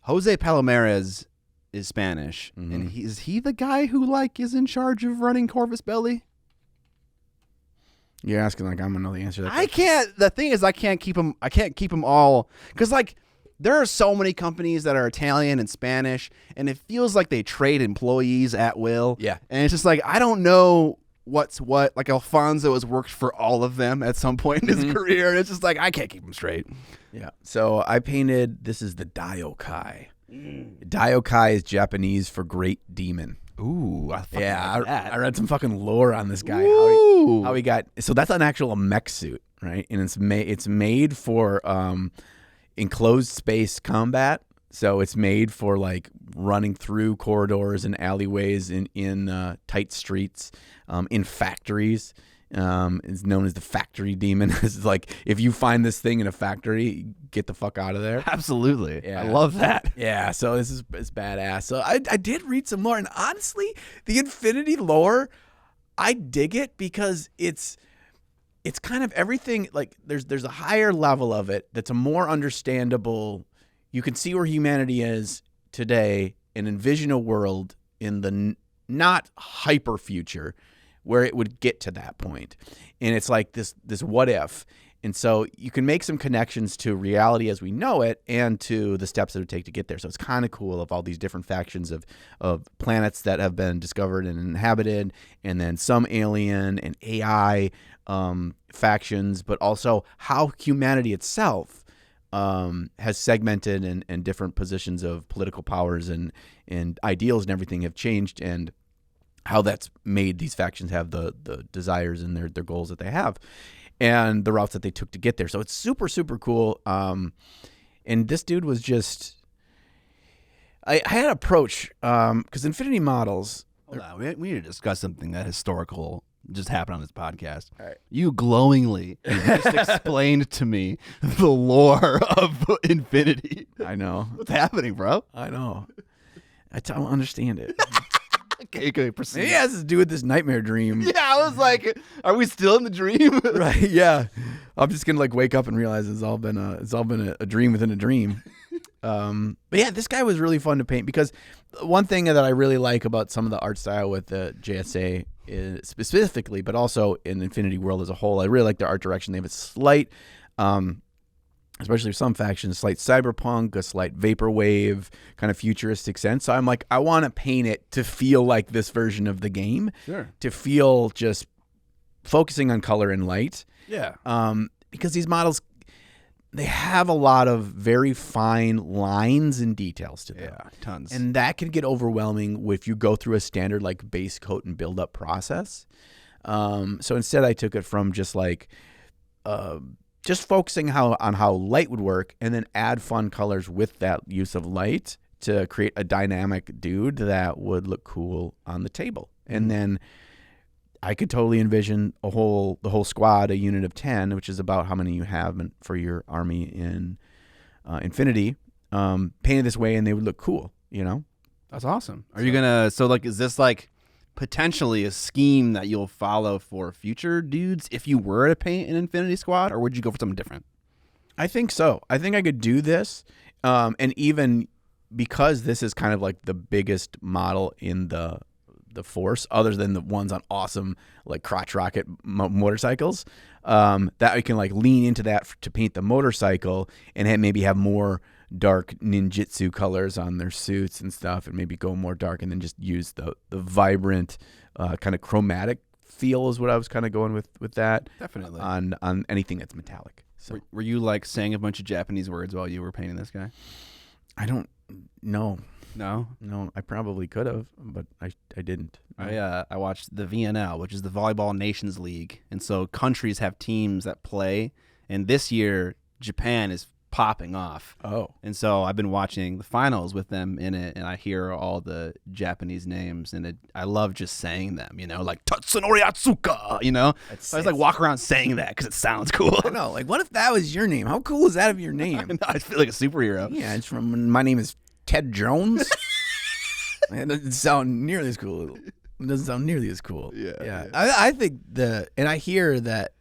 Jose Palomares is Spanish, and is he the guy who like is in charge of running Corvus Belli? You're asking like I'm gonna know the answer to that. I can't. The thing is, I can't keep them all because like there are so many companies that are Italian and Spanish, and it feels like they trade employees at will. Yeah, and it's just like I don't know what's what. Like Alfonso has worked for all of them at some point in his career, and it's just like I can't keep them straight. Yeah. So I painted. This is the Daiokai. Daiokai is Japanese for great demon. Ooh, I read some fucking lore on this guy. How he got. So that's an actual mech suit, right? And it's made for enclosed space combat. So it's made for like running through corridors and alleyways in tight streets, in factories. It's known as the factory demon. It's like if you find this thing in a factory, get the fuck out of there. Absolutely. Yeah. I love that. Yeah, so it's badass. So I did read some lore, and honestly, the Infinity lore, I dig it because it's kind of everything. Like there's a higher level of it that's a more understandable. You can see where humanity is today and envision a world in the not hyper future where it would get to that point. And it's like this what if. And so you can make some connections to reality as we know it and to the steps that it would take to get there. So it's kind of cool of all these different factions of planets that have been discovered and inhabited, and then some alien and AI factions, but also how humanity itself has segmented and different positions of political powers and ideals and everything have changed, and how that's made these factions have the desires and their goals that they have and the routes that they took to get there. So it's super, super cool. And this dude was just, I had an approach because Infinity Models. Hold on, we need to discuss something that historical just happened on this podcast. All right. You glowingly just explained to me the lore of Infinity. I know. What's happening, bro? I know. I don't understand it. Okay, proceed. Maybe it has to do with this nightmare dream. Yeah, I was like, are we still in the dream? Right, yeah. I'm just gonna like wake up and realize it's all been a dream within a dream. But yeah, this guy was really fun to paint because one thing that I really like about some of the art style with the JSA is specifically, but also in Infinity World as a whole, I really like their art direction. They have a slight, especially for some factions, slight cyberpunk, a slight vaporwave, kind of futuristic sense. So I'm like, I want to paint it to feel like this version of the game. Sure. To feel just focusing on color and light. Yeah. Because these models, they have a lot of very fine lines and details to them. Yeah, tons. And that can get overwhelming if you go through a standard like base coat and build up process. So instead I took it from just like just focusing on how light would work and then add fun colors with that use of light to create a dynamic dude that would look cool on the table. And then I could totally envision the whole squad, a unit of 10, which is about how many you have for your army in Infinity, painted this way, and they would look cool, you know? That's awesome. Are you going to, so like, is this like potentially a scheme that you'll follow for future dudes if you were to paint an Infinity Squad, or would you go for something different? I think so. I think I could do this, and even because this is kind of like the biggest model in the force, other than the ones on awesome like crotch rocket motorcycles, that I can like lean into that to paint the motorcycle and maybe have more dark ninjutsu colors on their suits and stuff, and maybe go more dark, and then just use the vibrant kind of chromatic feel is what I was kind of going with that. Definitely on anything that's metallic. So were you like saying a bunch of Japanese words while you were painting this guy? I don't know. No. No, I probably could have, but I didn't. I watched the VNL, which is the Volleyball Nations League, and so countries have teams that play. And this year, Japan is popping off. Oh, And so I've been watching the finals with them in it, and I hear all the Japanese names, and I love just saying them, like Tatsunori Atsuka, So I just like walk around saying that because it sounds cool. I know. Like, what if that was your name? How cool is that of your name? I feel like a superhero. Yeah, it's from. My name is Ted Jones. It doesn't sound nearly as cool. It doesn't sound nearly as cool. Yeah. I think and I hear that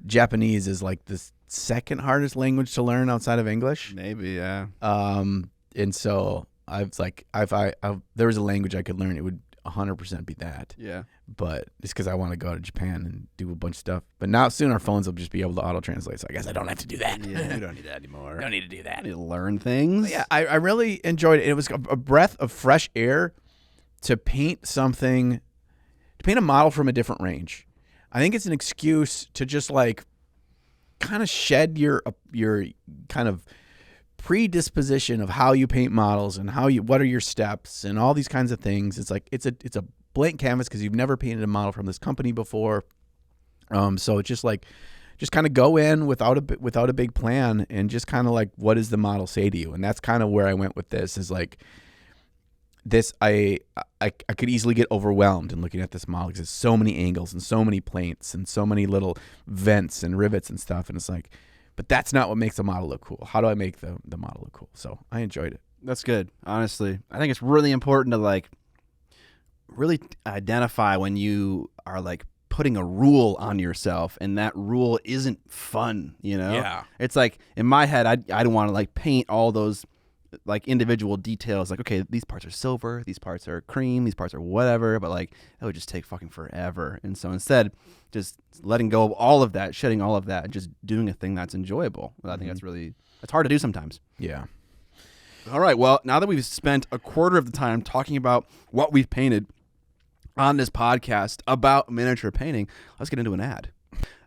Japanese is like the second hardest language to learn outside of English. Maybe, yeah. And so I've like, if there was a language I could learn, it would 100% be that. Yeah. But just because I want to go to Japan and do a bunch of stuff. But now soon our phones will just be able to auto translate. So I guess I don't have to do that. Yeah, we don't need that anymore. Don't need to do that. I need to learn things. But yeah, I really enjoyed it. It was a breath of fresh air to paint something, to paint a model from a different range. I think it's an excuse to just like kind of shed your kind of predisposition of how you paint models and what are your steps and all these kinds of things. It's like it's a blank canvas because you've never painted a model from this company before. So it's just kind of go in without a big plan and just kind of like, what does the model say to you? And that's kind of where I went with this, is like this. I could easily get overwhelmed in looking at this model because there's so many angles and so many plates and so many little vents and rivets and stuff. And it's like, but that's not what makes the model look cool. How do I make the model look cool? So I enjoyed it. That's good. Honestly, I think it's really important to like really identify when you are like putting a rule on yourself and that rule isn't fun, Yeah. It's like in my head, I don't want to like paint all those like individual details, like, okay, these parts are silver, these parts are cream, these parts are whatever, but like it would just take fucking forever. And so instead, just letting go of all of that, shedding all of that, and just doing a thing that's enjoyable. I think that's hard to do sometimes. Yeah. All right, well, now that we've spent a quarter of the time talking about what we've painted on this podcast about miniature painting, let's get into an ad.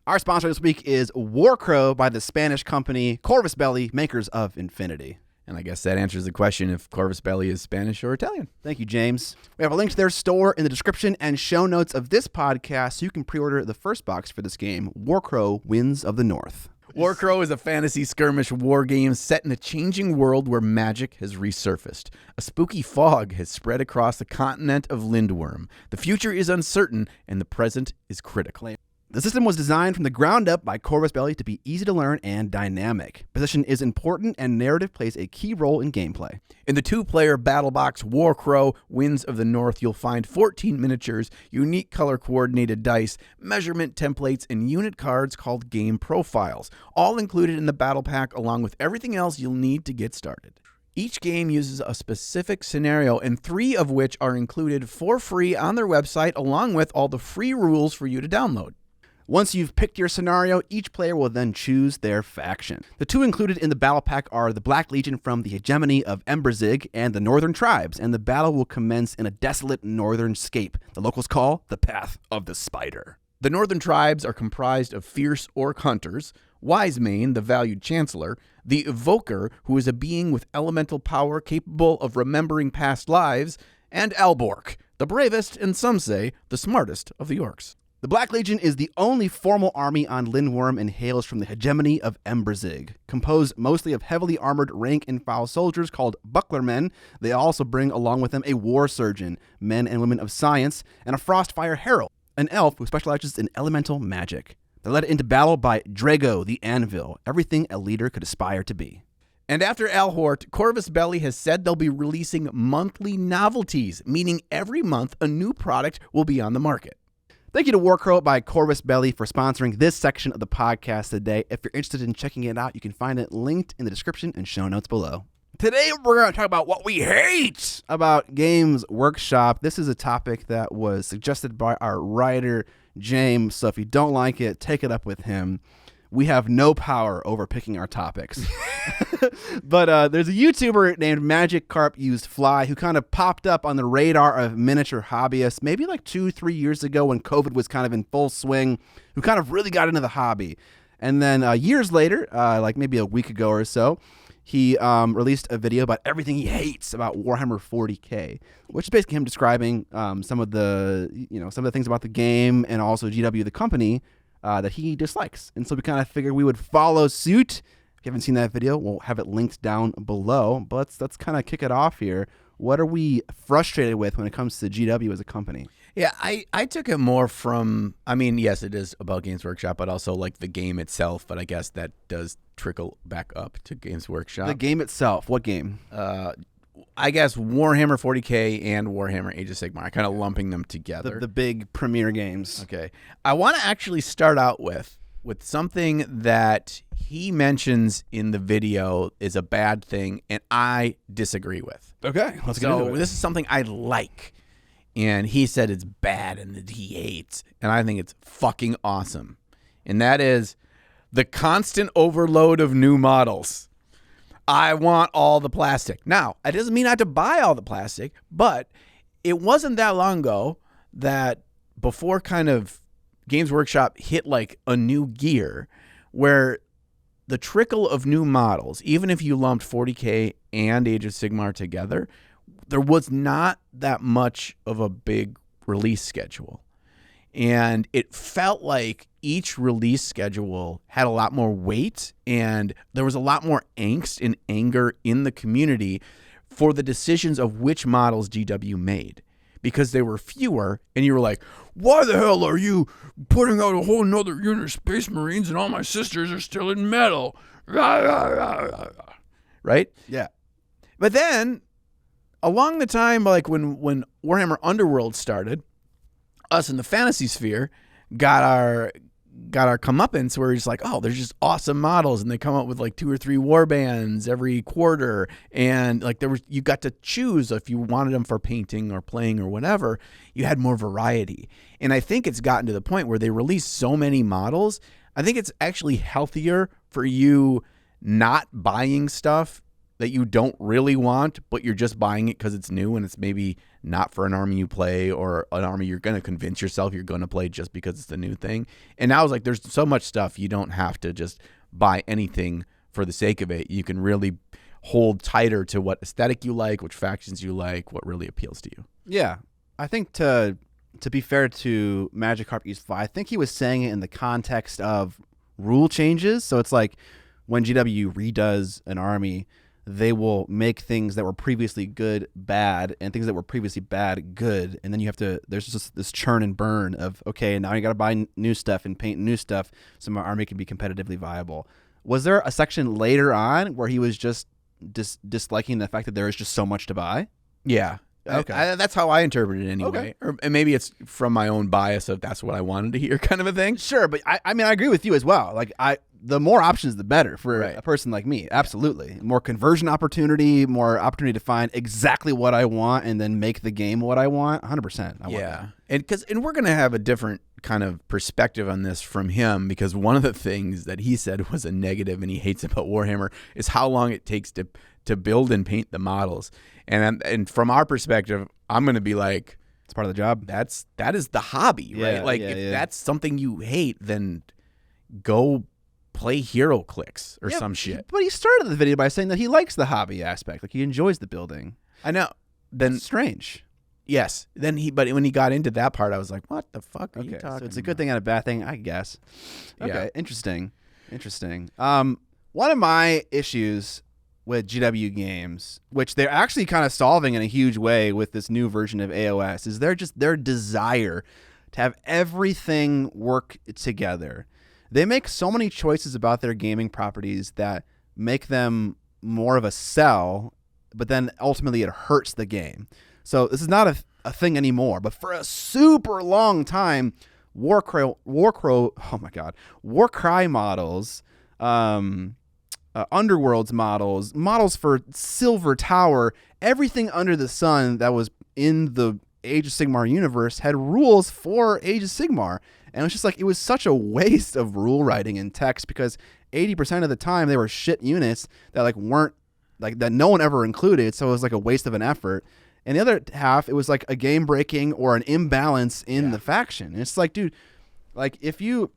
Our sponsor this week is Warcrow by the Spanish company Corvus Belli, makers of Infinity. And I guess that answers the question if Corvus Belli is Spanish or Italian. Thank you, James. We have a link to their store in the description and show notes of this podcast so you can pre-order the first box for this game, Warcrow Winds of the North. Warcrow is a fantasy skirmish war game set in a changing world where magic has resurfaced. A spooky fog has spread across the continent of Lindworm. The future is uncertain, and the present is critical. The system was designed from the ground up by Corvus Belli to be easy to learn and dynamic. Position is important, and narrative plays a key role in gameplay. In the two-player battle box Warcrow Winds of the North, you'll find 14 miniatures, unique color-coordinated dice, measurement templates, and unit cards called game profiles, all included in the battle pack along with everything else you'll need to get started. Each game uses a specific scenario, and 3 of which are included for free on their website along with all the free rules for you to download. Once you've picked your scenario, each player will then choose their faction. The 2 included in the battle pack are the Black Legion from the hegemony of Emberzig and the Northern Tribes, and the battle will commence in a desolate northern scape the locals call the Path of the Spider. The Northern Tribes are comprised of fierce orc hunters, Wisemane, the valued chancellor, the Evoker, who is a being with elemental power capable of remembering past lives, and Albork, the bravest and some say the smartest of the orcs. The Black Legion is the only formal army on Lindworm and hails from the hegemony of Emberzig. Composed mostly of heavily armored rank-and-file soldiers called Bucklermen, they also bring along with them a war surgeon, men and women of science, and a Frostfire Herald, an elf who specializes in elemental magic. They're led into battle by Drago the Anvil, everything a leader could aspire to be. And after Alhort, Corvus Belli has said they'll be releasing monthly novelties, meaning every month a new product will be on the market. Thank you to Warcrow by Corvus Belli for sponsoring this section of the podcast today. If you're interested in checking it out, you can find it linked in the description and show notes below. Today, we're going to talk about what we hate about Games Workshop. This is a topic that was suggested by our writer, James, so if you don't like it, take it up with him. We have no power over picking our topics. But there's a YouTuber named Magic Carp Used Fly who kind of popped up on the radar of miniature hobbyists maybe like 2-3 years ago when COVID was kind of in full swing, who kind of really got into the hobby. And then years later, like maybe a week ago or so, he released a video about everything he hates about Warhammer 40K, which is basically him describing some of the things about the game and also GW the company that he dislikes. And so we kind of figured we would follow suit. If you haven't seen that video, we'll have it linked down below. But let's kind of kick it off here. What are we frustrated with when it comes to GW as a company? Yeah, I took it more from, I mean, yes, it is about Games Workshop, but also like the game itself. But I guess that does trickle back up to Games Workshop. The game itself. What game? I guess Warhammer 40K and Warhammer Age of Sigmar. I kind of lumping them together. The big premier games. Okay. I want to actually start out with something that he mentions in the video is a bad thing, and I disagree with. Okay, let's get into it. This is something I like, and he said it's bad and that he hates, and I think it's fucking awesome. And that is the constant overload of new models. I want all the plastic. Now, it doesn't mean I have to buy all the plastic, but it wasn't that long ago that before kind of Games Workshop hit like a new gear where the trickle of new models, even if you lumped 40K and Age of Sigmar together, there was not that much of a big release schedule. And it felt like each release schedule had a lot more weight, and there was a lot more angst and anger in the community for the decisions of which models GW made, because they were fewer, and you were like, why the hell are you putting out a whole nother unit of Space Marines and all my sisters are still in metal? Right? Yeah. But then, along the time, like when Warhammer Underworld started, us in the fantasy sphere got our comeuppance where it's like, oh, there's just awesome models, and they come up with like 2 or 3 war bands every quarter, and like you got to choose if you wanted them for painting or playing or whatever. You had more variety, and I think it's gotten to the point where they release so many models. I think it's actually healthier for you not buying stuff that you don't really want, but you're just buying it because it's new and it's maybe not for an army you play or an army you're going to convince yourself you're going to play just because it's the new thing. And now it's like there's so much stuff you don't have to just buy anything for the sake of it. You can really hold tighter to what aesthetic you like, which factions you like, what really appeals to you. Yeah. I think to be fair to Magikarp East Fly, I think he was saying it in the context of rule changes. So it's like when GW redoes an army, they will make things that were previously good bad and things that were previously bad good, and then you have to, there's just this churn and burn of, okay, now you got to buy new stuff and paint new stuff so my army can be competitively viable. Was there a section later on where he was just disliking the fact that there is just so much to buy? Yeah. Okay. That's how I interpret it anyway. Okay. And maybe it's from my own bias of that's what I wanted to hear kind of a thing. Sure, but I mean, I agree with you as well. Like, the more options, the better for Right. a person like me. Absolutely. Yeah. More conversion opportunity, more opportunity to find exactly what I want and then make the game what I want. 100%. I want that. And we're going to have a different kind of perspective on this from him, because one of the things that he said was a negative and he hates about Warhammer is how long it takes to build and paint the models. And from our perspective, I'm going to be like, It's part of the job. that is the hobby, right? Like if that's something you hate, then go play hero clicks or some shit. But he started the video by saying that he likes the hobby aspect. Like, he enjoys the building. I know. Then It's strange. yes. But when he got into that part, I was like, what the fuck are you talking So it's a about? good thing and a bad thing, I guess. Okay, Yeah. interesting. One of my issues with GW games, which they're actually kind of solving in a huge way with this new version of AOS, is their desire to have everything work together. They make so many choices about their gaming properties that make them more of a sell, but then ultimately it hurts the game. So this is not a thing anymore, but for a super long time, Warcry models, Underworld's models for Silver Tower, everything under the sun that was in the Age of Sigmar universe had rules for Age of Sigmar. And it was just like, it was such a waste of rule writing and text, because 80% of the time they were shit units that weren't that no one ever included. So it was like a waste of an effort. And the other half, it was like a game breaking or an imbalance in the faction. And it's like, dude, like if you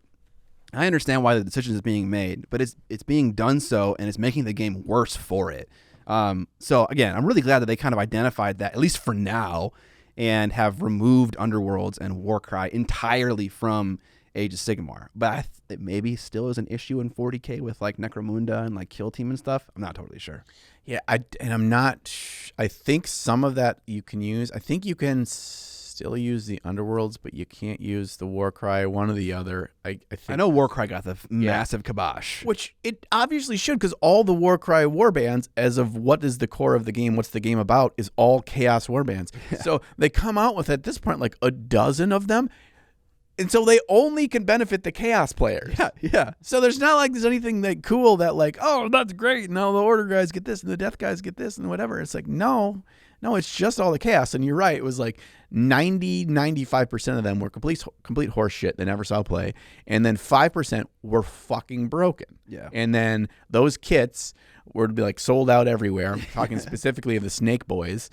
I understand why the decision is being made, but it's being done so, and it's making the game worse for it. So again, I'm really glad that they kind of identified that, at least for now, and have removed Underworlds and Warcry entirely from Age of Sigmar. But it maybe still is an issue in 40K with like Necromunda and like Kill Team and stuff. I'm not totally sure. Yeah, I'm not. I think some of that you can use. I think you can still use the Underworlds, but you can't use the Warcry. One or the other. I think. I know Warcry got the massive kibosh, which it obviously should, because all the Warcry warbands, as of what is the core of the game, what's the game about, is all Chaos warbands. Yeah. So they come out with at this point like a dozen of them. And so they only can benefit the Chaos players. Yeah. So there's not like there's anything that cool that like, oh, that's great. No, the Order guys get this and the Death guys get this and whatever. It's like, no, it's just all the Chaos. And you're right. It was like 95% of them were complete horse shit. They never saw play. And then 5% were fucking broken. Yeah. And then those kits were to be like sold out everywhere. I'm talking specifically of the Snake Boys.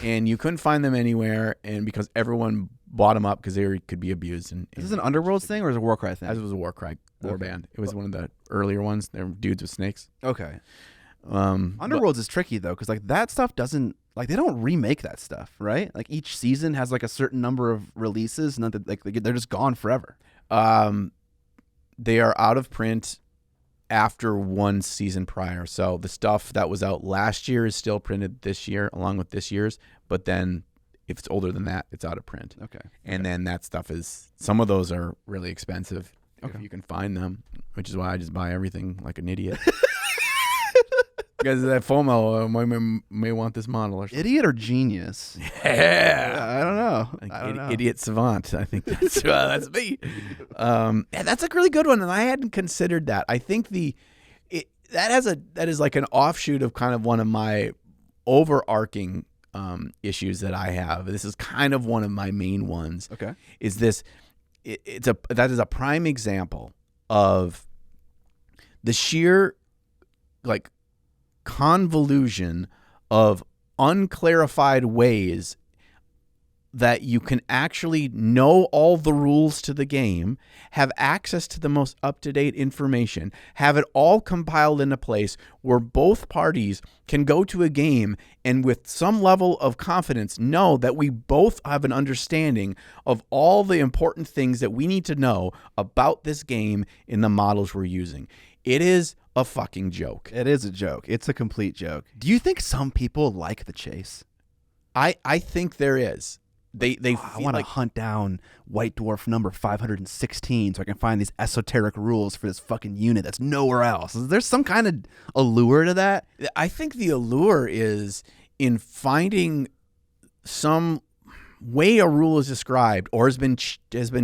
And you couldn't find them anywhere. And because everyone bought them up because they could be abused. And is this an Underworlds thing or is it a Warcry thing? As it was a Warcry warband. It was one of the earlier ones. They were dudes with snakes. Okay. Underworlds is tricky though, because like that stuff doesn't, like they don't remake that stuff, right? Like each season has like a certain number of releases, and like they're just gone forever. They are out of print after one season prior. So the stuff that was out last year is still printed this year, along with this year's. But then if it's older than that, it's out of print. Okay. And then that stuff is, some of those are really expensive if you can find them, which is why I just buy everything like an idiot. Because that FOMO may want this model or something. Idiot or genius? Yeah. I don't know. Idiot savant. I think that's me. That's a really good one, and I hadn't considered that. I think that is like an offshoot of kind of one of my overarching issues that I have. This is kind of one of my main ones. Okay. Is this? That is a prime example of the sheer like convolution of unclarified ways that you can actually know all the rules to the game, have access to the most up-to-date information, have it all compiled in a place where both parties can go to a game and with some level of confidence know that we both have an understanding of all the important things that we need to know about this game in the models we're using. It is a fucking joke. It is a joke. It's a complete joke. Do you think some people like the chase? I think there is. I want to hunt down White Dwarf number 516 so I can find these esoteric rules for this fucking unit that's nowhere else. Is there some kind of allure to that? I think the allure is in finding some way a rule is described or has been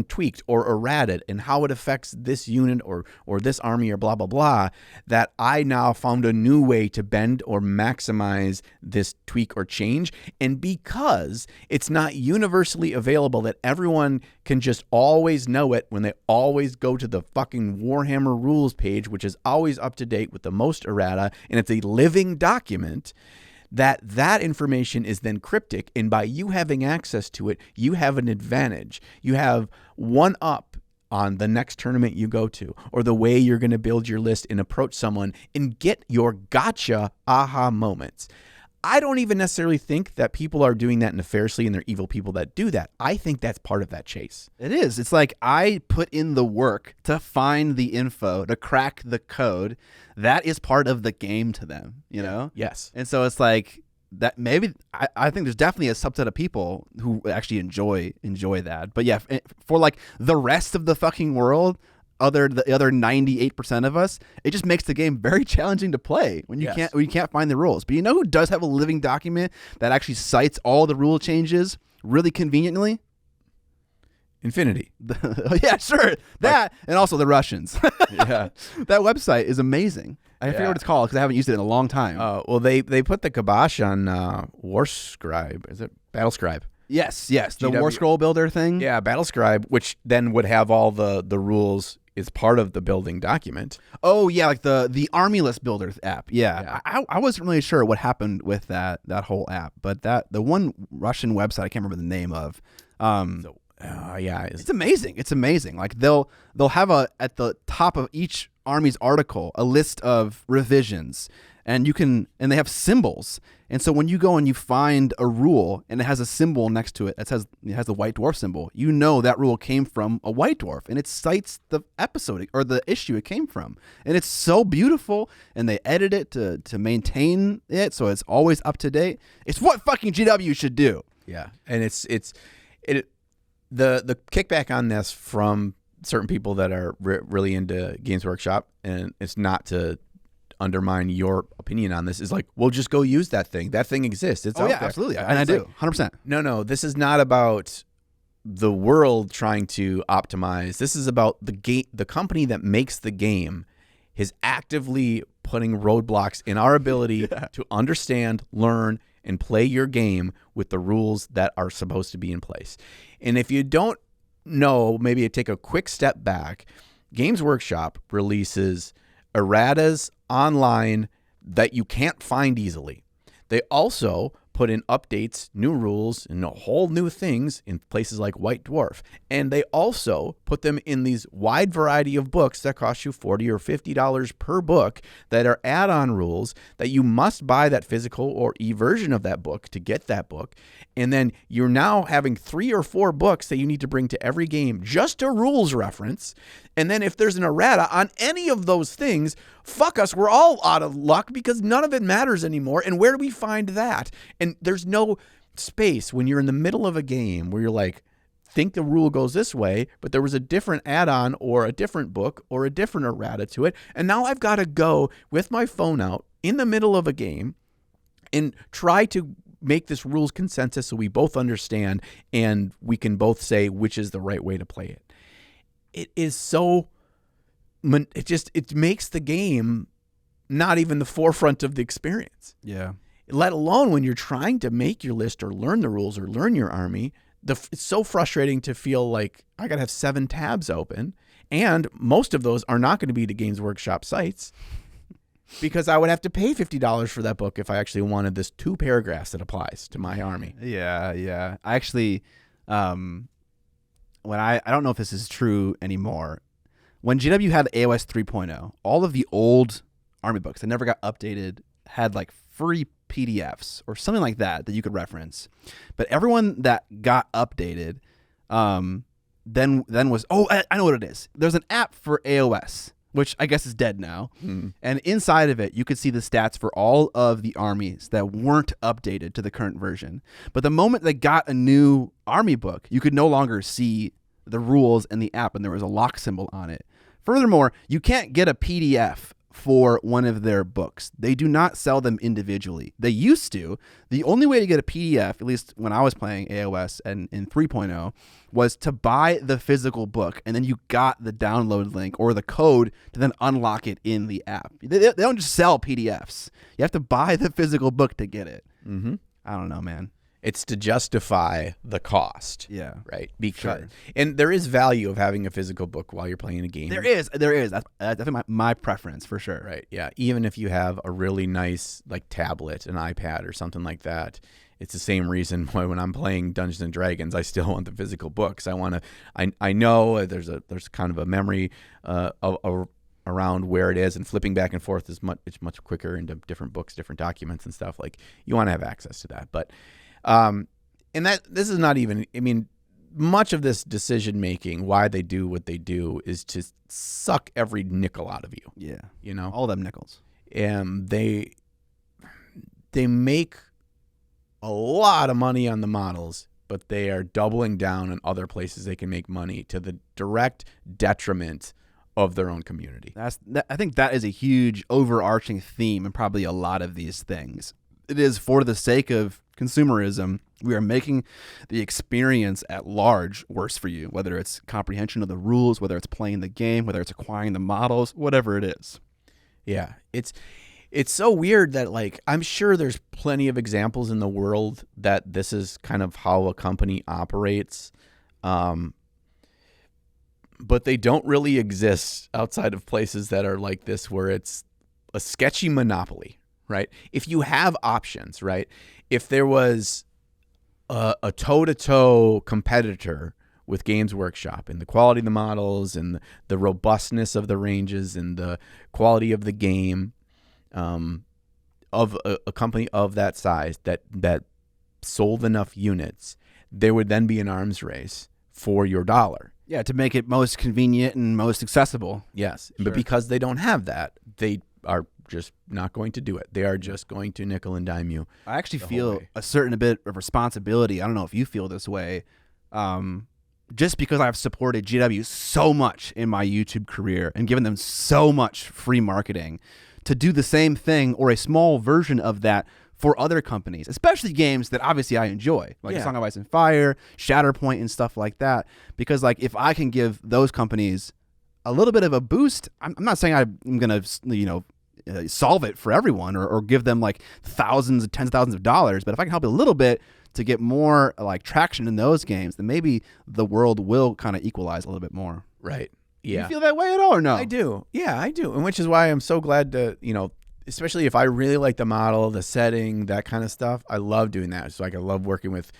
tweaked or errated and how it affects this unit or this army or blah, blah, blah, that I now found a new way to bend or maximize this tweak or change. And because it's not universally available that everyone can just always know it when they always go to the fucking Warhammer rules page, which is always up to date with the most errata, and it's a living document, that information is then cryptic, and by you having access to it, you have an advantage. You have one up on the next tournament you go to, or the way you're going to build your list and approach someone and get your gotcha aha moments. I don't even necessarily think that people are doing that nefariously and they're evil people that do that. I think that's part of that chase. It is. It's like I put in the work to find the info, to crack the code. That is part of the game to them, you know? Yes. And so it's like that. Maybe I think there's definitely a subset of people who actually enjoy that. But yeah, for like the rest of the fucking world, the other 98% of us, it just makes the game very challenging to play when you can't find the rules. But you know who does have a living document that actually cites all the rule changes really conveniently? Infinity. Yeah, sure. That and also the Russians. Yeah. That website is amazing. I forget what it's called because I haven't used it in a long time. Well, they put the kibosh on Warscribe. Is it Battlescribe? Yes. The War Scroll Builder thing. Yeah, Battlescribe, which then would have all the rules is part of the building document. Oh yeah, like the Army List Builder app. Yeah. I wasn't really sure what happened with that whole app, but the one Russian website I can't remember the name of. Yeah, it's amazing. It's amazing. Like they'll have at the top of each army's article a list of revisions, and they have symbols. And so when you go and you find a rule and it has a symbol next to it that says it has the white dwarf symbol, you know that rule came from a white dwarf, and it cites the episode or the issue it came from. And it's so beautiful, and they edit it to maintain it so it's always up to date. It's what fucking GW should do. Yeah, and the kickback on this from certain people that are really into Games Workshop, and it's not to undermine your opinion on this, is like, well, just go use that thing. That thing exists. It's out there. Absolutely, and I do 100%. No, this is not about the world trying to optimize. This is about the company that makes the game is actively putting roadblocks in our ability to understand, learn, and play your game with the rules that are supposed to be in place. And if you don't know, maybe take a quick step back. Games Workshop releases erratas online that you can't find easily. They also put in updates, new rules, and whole new things in places like White Dwarf. And they also put them in these wide variety of books that cost you $40 or $50 per book that are add-on rules that you must buy that physical or e-version of that book to get that book. And then you're now having 3 or 4 books that you need to bring to every game just a rules reference. And then if there's an errata on any of those things, fuck us, we're all out of luck because none of it matters anymore. And where do we find that? And there's no space when you're in the middle of a game where you're like, think the rule goes this way, but there was a different add-on or a different book or a different errata to it. And now I've got to go with my phone out in the middle of a game and try to make this rules consensus so we both understand and we can both say which is the right way to play it. It is so, it makes the game not even the forefront of the experience. Yeah. Let alone when you're trying to make your list or learn the rules or learn your army. It's so frustrating to feel like I got to have 7 tabs open, and most of those are not going to be the Games Workshop sites because I would have to pay $50 for that book if I actually wanted this 2 paragraphs that applies to my army. Yeah. I actually, when I don't know if this is true anymore, when GW had AOS 3.0, all of the old army books that never got updated had like free PDFs or something like that you could reference. But everyone that got updated then was, I know what it is. There's an app for AOS, which I guess is dead now. And inside of it, you could see the stats for all of the armies that weren't updated to the current version. But the moment they got a new army book, you could no longer see the rules in the app, and there was a lock symbol on it. Furthermore, you can't get a PDF for one of their books. They do not sell them individually. They used to. The only way to get a PDF, at least when I was playing AOS and in 3.0, was to buy the physical book, and then you got the download link or the code to then unlock it in the app. They don't just sell PDFs. You have to buy the physical book to get it. Mm-hmm. I don't know, man. It's to justify the cost. Yeah. Right. Because, and there is value of having a physical book while you're playing a game. There is. That's definitely my preference for sure. Right. Yeah. Even if you have a really nice like tablet, an iPad or something like that, it's the same reason why when I'm playing Dungeons and Dragons, I still want the physical books. I know there's kind of a memory around where it is, and flipping back and forth is much quicker into different books, different documents and stuff. Like you want to have access to that. But and that this is not even, I mean, much of this decision making, why they do what they do, is to suck every nickel out of you. Yeah. You know, all them nickels. And they make a lot of money on the models, but they are doubling down on other places they can make money to the direct detriment of their own community. I think that is a huge overarching theme in probably a lot of these things. It is for the sake of consumerism. We are making the experience at large worse for you, whether it's comprehension of the rules, whether it's playing the game, whether it's acquiring the models, whatever it is. Yeah, it's so weird that, like, I'm sure there's plenty of examples in the world that this is kind of how a company operates, but they don't really exist outside of places that are like this, where it's a sketchy monopoly. Right? If you have options, right? If there was a toe-to-toe competitor with Games Workshop and the quality of the models and the robustness of the ranges and the quality of the game, of a company of that size that sold enough units, there would then be an arms race for your dollar. Yeah, to make it most convenient and most accessible. Yes, Sure. but because they don't have that, they are just not going to do it. They are just going to nickel and dime you. I actually the whole feel way. a certain bit of responsibility. I don't know if you feel this way. Just because I've supported GW so much in my YouTube career and given them so much free marketing, to do the same thing or a small version of that for other companies, especially games that obviously I enjoy, like Yeah. Song of Ice and Fire, Shatterpoint, and stuff like that. Because like if I can give those companies a little bit of a boost, I'm not saying I'm gonna solve it for everyone or give them like thousands, tens of thousands of dollars, but if I can help a little bit to get more like traction in those games, then maybe the world will kind of equalize a little bit more. Right. Do Yeah. you feel that way at all or no? I do. Yeah, I do. And which is why I'm so glad to, especially if I really like the model, the setting, that kind of stuff. I love doing that. So like I love working with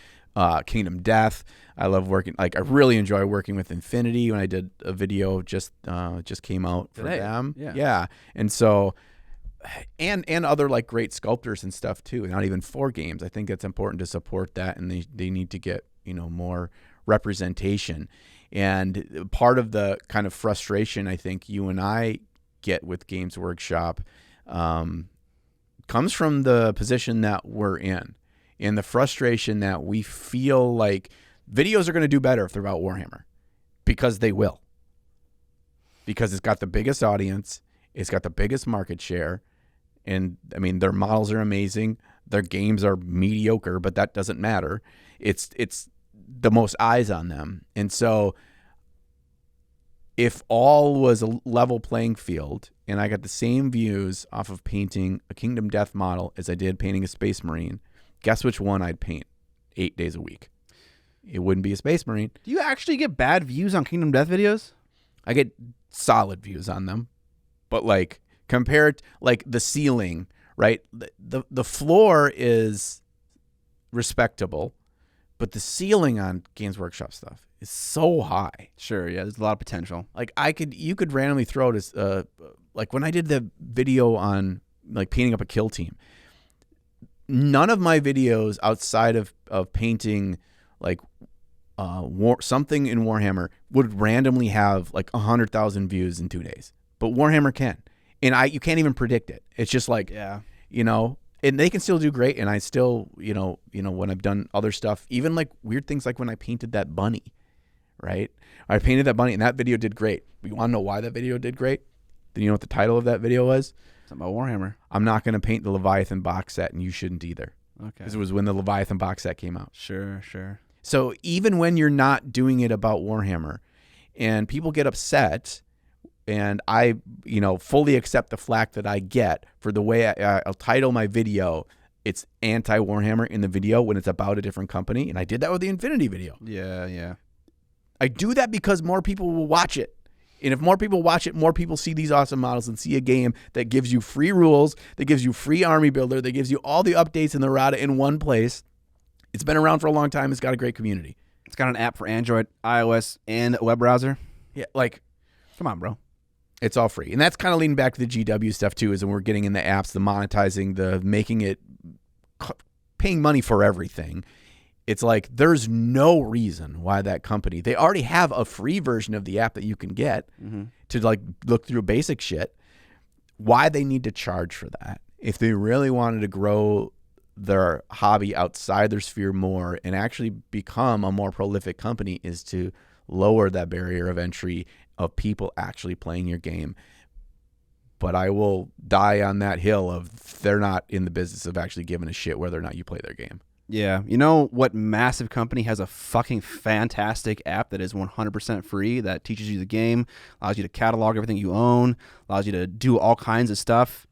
Kingdom Death. I love I really enjoy working with Infinity when I did a video just came out for Today. them. Yeah. And so and other like great sculptors and stuff too, not even for games. I think it's important to support that, and they need to get, more representation. And part of the kind of frustration I think you and I get with Games Workshop comes from the position that we're in, and the frustration that we feel like videos are going to do better if they're about Warhammer, because they will. Because it's got the biggest audience, it's got the biggest market share, and I mean their models are amazing, their games are mediocre, but that doesn't matter. It's the most eyes on them. And so if all was a level playing field and I got the same views off of painting a Kingdom Death model as I did painting a Space Marine, guess which one I'd paint 8 days a week? It wouldn't be a Space Marine. Do you actually get bad views on Kingdom Death videos? I get solid views on them, but like compared, like the ceiling, right? The floor is respectable, but the ceiling on Games Workshop stuff is so high. Sure, yeah, there's a lot of potential. Like you could randomly throw this, like when I did the video on like painting up a kill team, none of my videos outside of painting like something in Warhammer would randomly have like 100,000 views in 2 days, but Warhammer can, and you can't even predict it. It's just like, Yeah. And they can still do great. And I still, when I've done other stuff, even like weird things, like when I painted that bunny, right? I painted that bunny and that video did great. But you want to know why that video did great? Then you know what the title of that video was? Something about Warhammer. I'm not going to paint the Leviathan box set, and you shouldn't either. Okay. Because it was when the Leviathan box set came out. Sure. So even when you're not doing it about Warhammer and people get upset, and I, fully accept the flack that I get for the way I'll title my video, it's anti-Warhammer in the video when it's about a different company. And I did that with the Infinity video. Yeah. I do that because more people will watch it. And if more people watch it, more people see these awesome models and see a game that gives you free rules, that gives you free army builder, that gives you all the updates in the errata in one place. It's been around for a long time. It's got a great community. It's got an app for Android, iOS, and a web browser. Yeah, like, Come on, bro. it's all free. And that's kind of leading back to the GW stuff too, is when we're getting in the apps, the monetizing, the making it, paying money for everything. It's like there's no reason why that company, they already have a free version of the app that you can get to like look through basic shit. Why they need to charge for that? If they really wanted to grow their hobby outside their sphere more and actually become a more prolific company, is to lower that barrier of entry of people actually playing your game. But I will die on that hill of they're not in the business of actually giving a shit whether or not you play their game. Yeah. You know what massive company has a fucking fantastic app that is 100% free, that teaches you the game, allows you to catalog everything you own, allows you to do all kinds of stuff?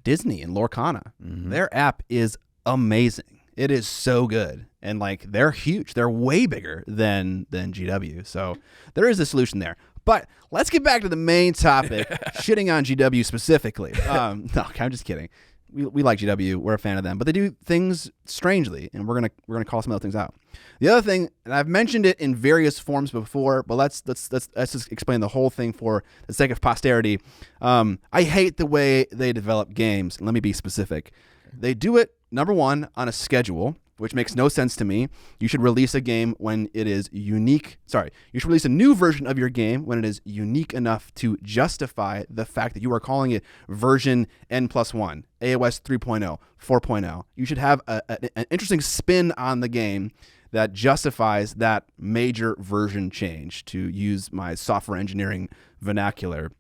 Disney and Lorcana. Their app is amazing. It is so good. And like they're huge. They're way bigger than GW. So there is a solution there. But let's get back to the main topic, shitting on GW specifically. No, I'm just kidding. we like GW. We're a fan of them, but they do things strangely, and we're gonna call some of those things out. The other thing, and I've mentioned it in various forms before, but let's just explain the whole thing for the sake of posterity. I hate the way they develop games. Let me be specific. They do it, number one, on a schedule, which makes no sense to me. You should release a game when it is unique. Sorry, you should release a new version of your game when it is unique enough to justify the fact that you are calling it version N+1, AOS 3.0, 4.0. You should have an interesting spin on the game that justifies that major version change, to use my software engineering vernacular.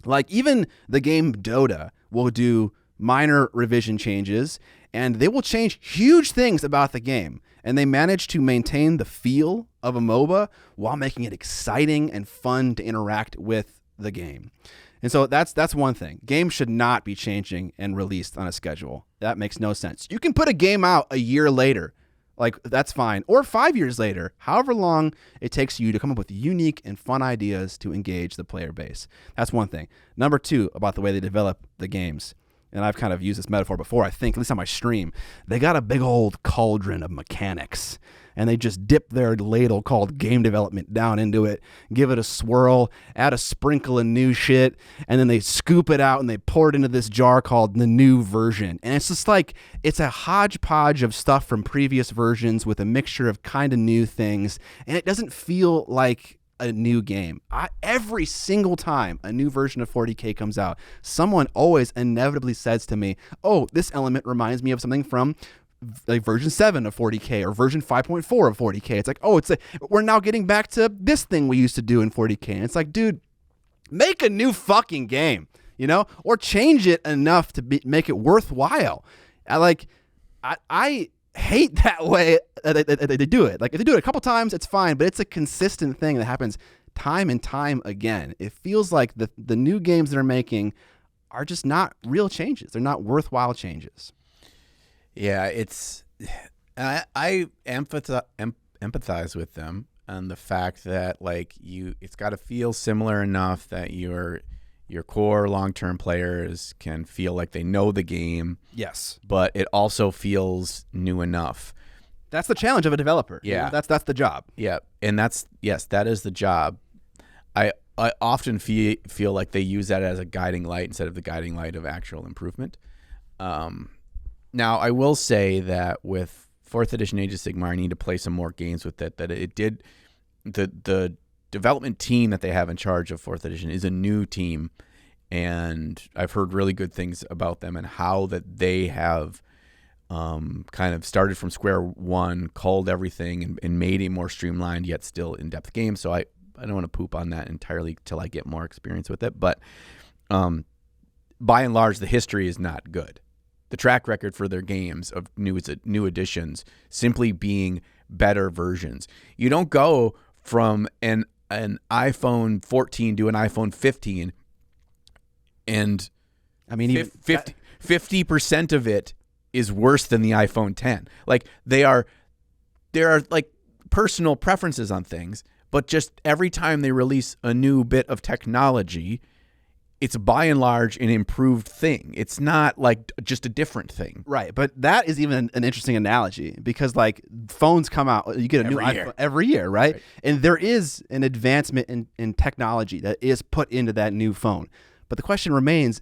Like, even the game Dota will do minor revision changes, and they will change huge things about the game. And they manage to maintain the feel of a MOBA while making it exciting and fun to interact with the game. And so that's one thing. Games should not be changing and released on a schedule. That makes no sense. You can put a game out a year later. Like, that's fine. Or 5 years later, however long it takes you to come up with unique and fun ideas to engage the player base. That's one thing. Number two, about the way they develop the games. And I've kind of used this metaphor before, I think, at least on my stream. They got a big old cauldron of mechanics, and they just dip their ladle called game development down into it, give it a swirl, add a sprinkle of new shit, and then they scoop it out and they pour it into this jar called the new version. And it's just like, it's a hodgepodge of stuff from previous versions with a mixture of kind of new things, and it doesn't feel like a new game. Every single time a new version of 40K comes out, someone always inevitably says to me, oh, this element reminds me of something from like version 7 of 40K or version 5.4 of 40K. It's like, oh, we're now getting back to this thing we used to do in 40K. And it's like, dude, make a new fucking game, or change it enough to make it worthwhile. I hate that way they do it. Like, if they do it a couple times, it's fine, but it's a consistent thing that happens time and time again. It feels like the new games they're making are just not real changes. They're not worthwhile changes. Yeah, I empathize with them on the fact that, like, it's got to feel similar enough that your core long-term players can feel like they know the game. Yes. But it also feels new enough. That's the challenge of a developer. Yeah. That's the job. Yeah. And that is the job. I often feel like they use that as a guiding light instead of the guiding light of actual improvement. Now, I will say that with 4th edition Age of Sigmar, I need to play some more games with it. That it did the development team that they have in charge of 4th edition is a new team, and I've heard really good things about them and how that they have kind of started from square one, culled everything, and made a more streamlined yet still in-depth game. So I don't want to poop on that entirely till I get more experience with it, but by and large, the history is not good. The track record for their games of new editions simply being better versions. You don't go from an iPhone 14 to an iPhone 15, and I mean, 50% of it is worse than the iPhone 10. Like, there are like personal preferences on things, but just every time they release a new bit of technology, it's by and large an improved thing. It's not like just a different thing. Right. But that is even an interesting analogy, because, like, phones come out, you get a new iPhone every year, right? And there is an advancement in technology that is put into that new phone. But the question remains,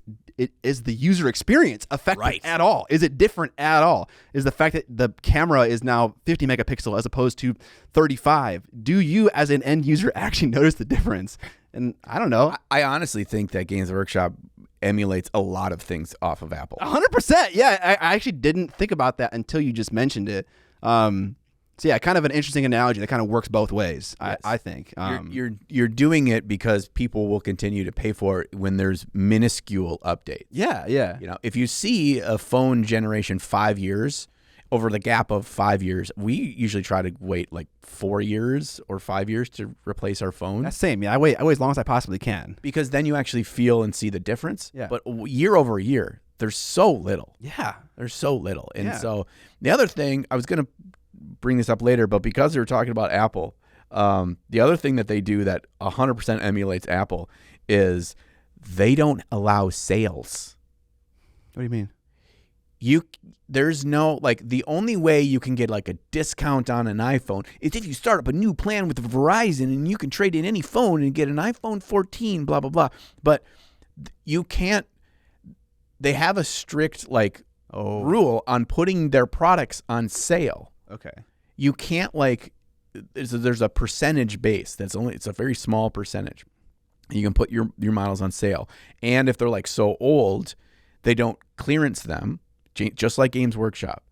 is the user experience affected at all? Is it different at all? Is the fact that the camera is now 50 megapixel as opposed to 35, do you as an end user actually notice the difference? And I don't know. I honestly think that Games Workshop emulates a lot of things off of Apple. 100%. Yeah, I actually didn't think about that until you just mentioned it. So yeah, kind of an interesting analogy that kind of works both ways. Yes. I think you're doing it because people will continue to pay for it when there's minuscule updates. Yeah. If you see a phone generation 5 years, over the gap of 5 years, we usually try to wait like 4 years or 5 years to replace our phone. That's same. Yeah, I wait as long as I possibly can, because then you actually feel and see the difference. Yeah. But year over year, there's so little. Yeah, there's so little. And so the other thing, I was going to bring this up later, but because we were talking about Apple, the other thing that they do that 100% emulates Apple is they don't allow sales. What do you mean? there's no, like, the only way you can get like a discount on an iPhone is if you start up a new plan with Verizon and you can trade in any phone and get an iPhone 14, blah, blah, blah. But you can't, they have a strict like rule on putting their products on sale. Okay. You can't like, there's a percentage base it's a very small percentage. You can put your models on sale. And if they're like so old, they don't clearance them, just like Games Workshop,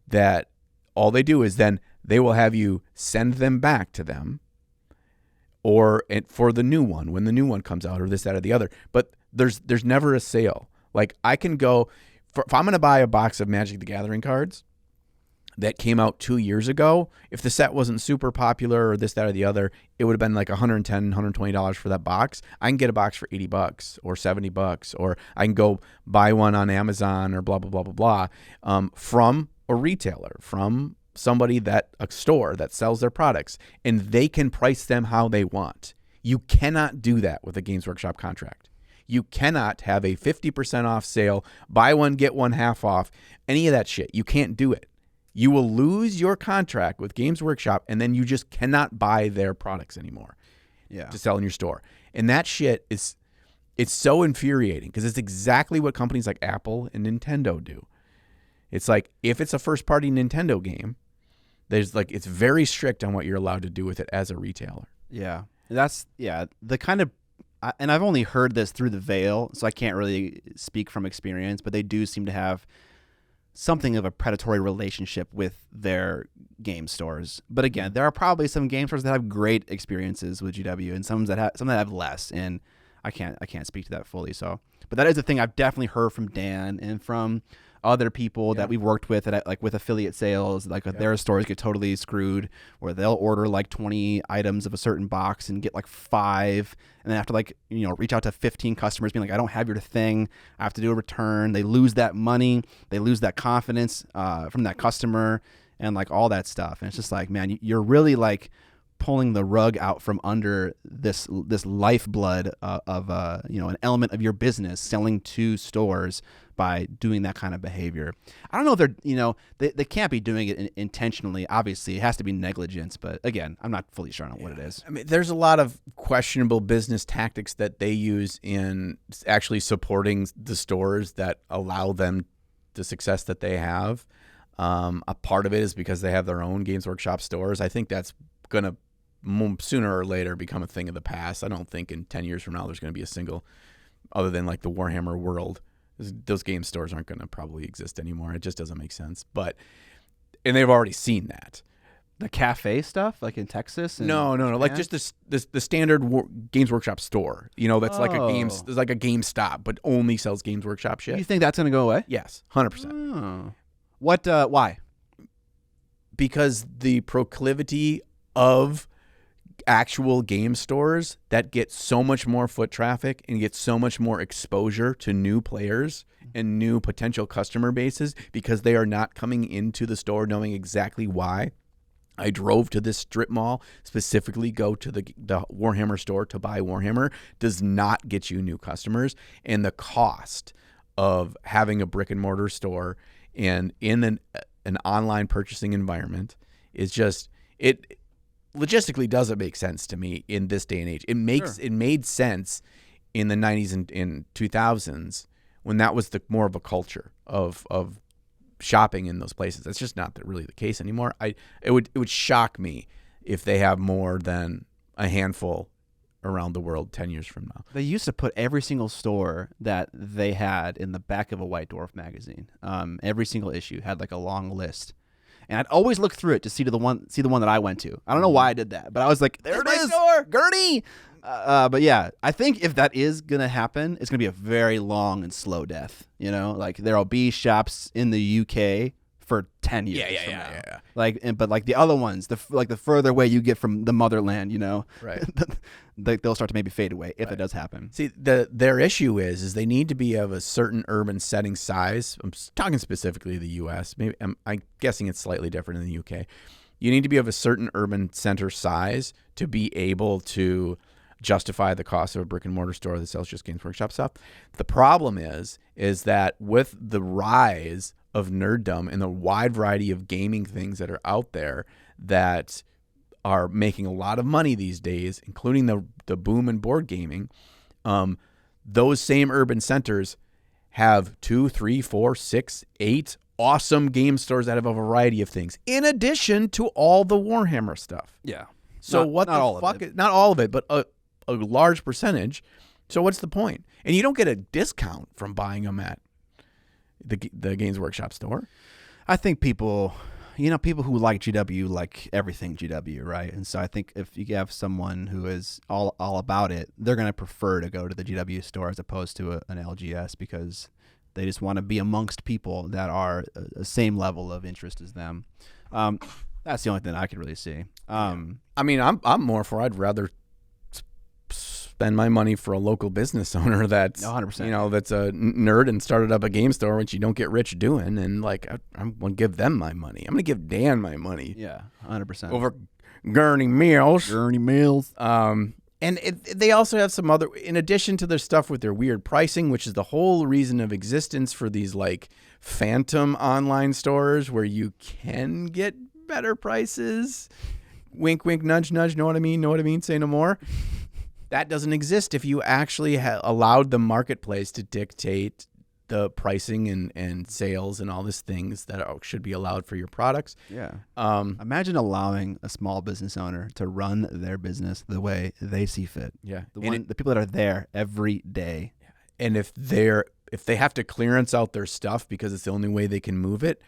that all they do is then they will have you send them back to them or for the new one, when the new one comes out, or this, that, or the other. But there's never a sale. Like, I can go, if I'm going to buy a box of Magic the Gathering cards that came out 2 years ago, if the set wasn't super popular or this, that, or the other, it would have been like $110, $120 for that box. I can get a box for $80 or $70, or I can go buy one on Amazon or blah, blah, blah, blah, blah, from a retailer, from somebody a store that sells their products, and they can price them how they want. You cannot do that with a Games Workshop contract. You cannot have a 50% off sale, buy one, get one half off, any of that shit. You can't do it. You will lose your contract with Games Workshop, and then you just cannot buy their products anymore to sell in your store. And that shit it's so infuriating because it's exactly what companies like Apple and Nintendo do. It's like, if it's a first-party Nintendo game, it's very strict on what you're allowed to do with it as a retailer. Yeah. The kind of, and I've only heard this through the veil, so I can't really speak from experience, but they do seem to have something of a predatory relationship with their game stores. But again, there are probably some game stores that have great experiences with GW, and some that have less. And I can't speak to that fully. So, but that is a thing I've definitely heard from Dan and from other people that we've worked with, that like with affiliate sales, like their stores get totally screwed, where they'll order like 20 items of a certain box and get like 5, and then have to like, reach out to 15 customers being like, I don't have your thing, I have to do a return. They lose that money, they lose that confidence from that customer, and like all that stuff. And it's just like, man, you're really like pulling the rug out from under this lifeblood of an element of your business, selling to stores, by doing that kind of behavior. I don't know if they can't be doing it intentionally. Obviously, it has to be negligence. But again, I'm not fully sure on what it is. I mean, there's a lot of questionable business tactics that they use in actually supporting the stores that allow them the success that they have. A part of it is because they have their own Games Workshop stores. I think that's going to sooner or later become a thing of the past. I don't think in 10 years from now there's going to be a single, other than like the Warhammer world. Those game stores aren't going to probably exist anymore. It just doesn't make sense. And they've already seen that. The cafe stuff, like in Texas? No. Like just the standard Games Workshop store. That's like a GameStop, but only sells Games Workshop shit. You think that's going to go away? Yes, 100%. Oh. What? Why? Because the proclivity of actual game stores that get so much more foot traffic and get so much more exposure to new players and new potential customer bases, because they are not coming into the store knowing exactly why I drove to this strip mall, specifically go to the Warhammer store to buy Warhammer, does not get you new customers. And the cost of having a brick and mortar store and in an online purchasing environment is just, it logistically doesn't make sense to me in this day and age. It made sense in the 90s and 2000s when that was more of a culture of shopping in those places. That's just not really the case anymore. It would shock me if they have more than a handful around the world 10 years from now. They used to put every single store that they had in the back of a White Dwarf magazine. Every single issue had like a long list. And I'd always look through it to see the one that I went to. I don't know why I did that, but I was like, there it is, Gertie. But yeah, I think if that is going to happen, it's going to be a very long and slow death. Like there'll be shops in the UK for 10 years from now. Yeah. But like the other ones, the further away you get from the motherland, right. They'll start to maybe fade away if it does happen. See, their issue is they need to be of a certain urban setting size. I'm talking specifically the U.S. Maybe I'm guessing it's slightly different in the UK. You need to be of a certain urban center size to be able to justify the cost of a brick and mortar store that sells just Games Workshop stuff. The problem is that with the rise of nerddom and the wide variety of gaming things that are out there that are making a lot of money these days, including the boom in board gaming, those same urban centers have 2, 3, 4, 6, 8 awesome game stores that have a variety of things, in addition to all the Warhammer stuff. Yeah. So not all of it? Not all of it, but a large percentage. So what's the point? And you don't get a discount from buying them at the Games Workshop store. I think people who like GW like everything GW, right? And so I think if you have someone who is all about it, they're going to prefer to go to the GW store as opposed to an LGS, because they just want to be amongst people that are the same level of interest as them. That's the only thing I could really see. I mean, I'm more for, I'd rather spend my money for a local business owner that's 100%. That's a nerd and started up a game store, which you don't get rich doing, and like I'm gonna give them my money. I'm gonna give Dan my money. Yeah, 100% over Gurney Mills. And they also have some other, in addition to their stuff with their weird pricing, which is the whole reason of existence for these like phantom online stores where you can get better prices. Wink, wink, nudge, nudge. Know what I mean? Know what I mean? Say no more. That doesn't exist if you actually allowed the marketplace to dictate the pricing and sales and all these things that should be allowed for your products. Yeah. Imagine allowing a small business owner to run their business the way they see fit. Yeah. The people that are there every day. And if they have to clearance out their stuff because it's the only way they can move it,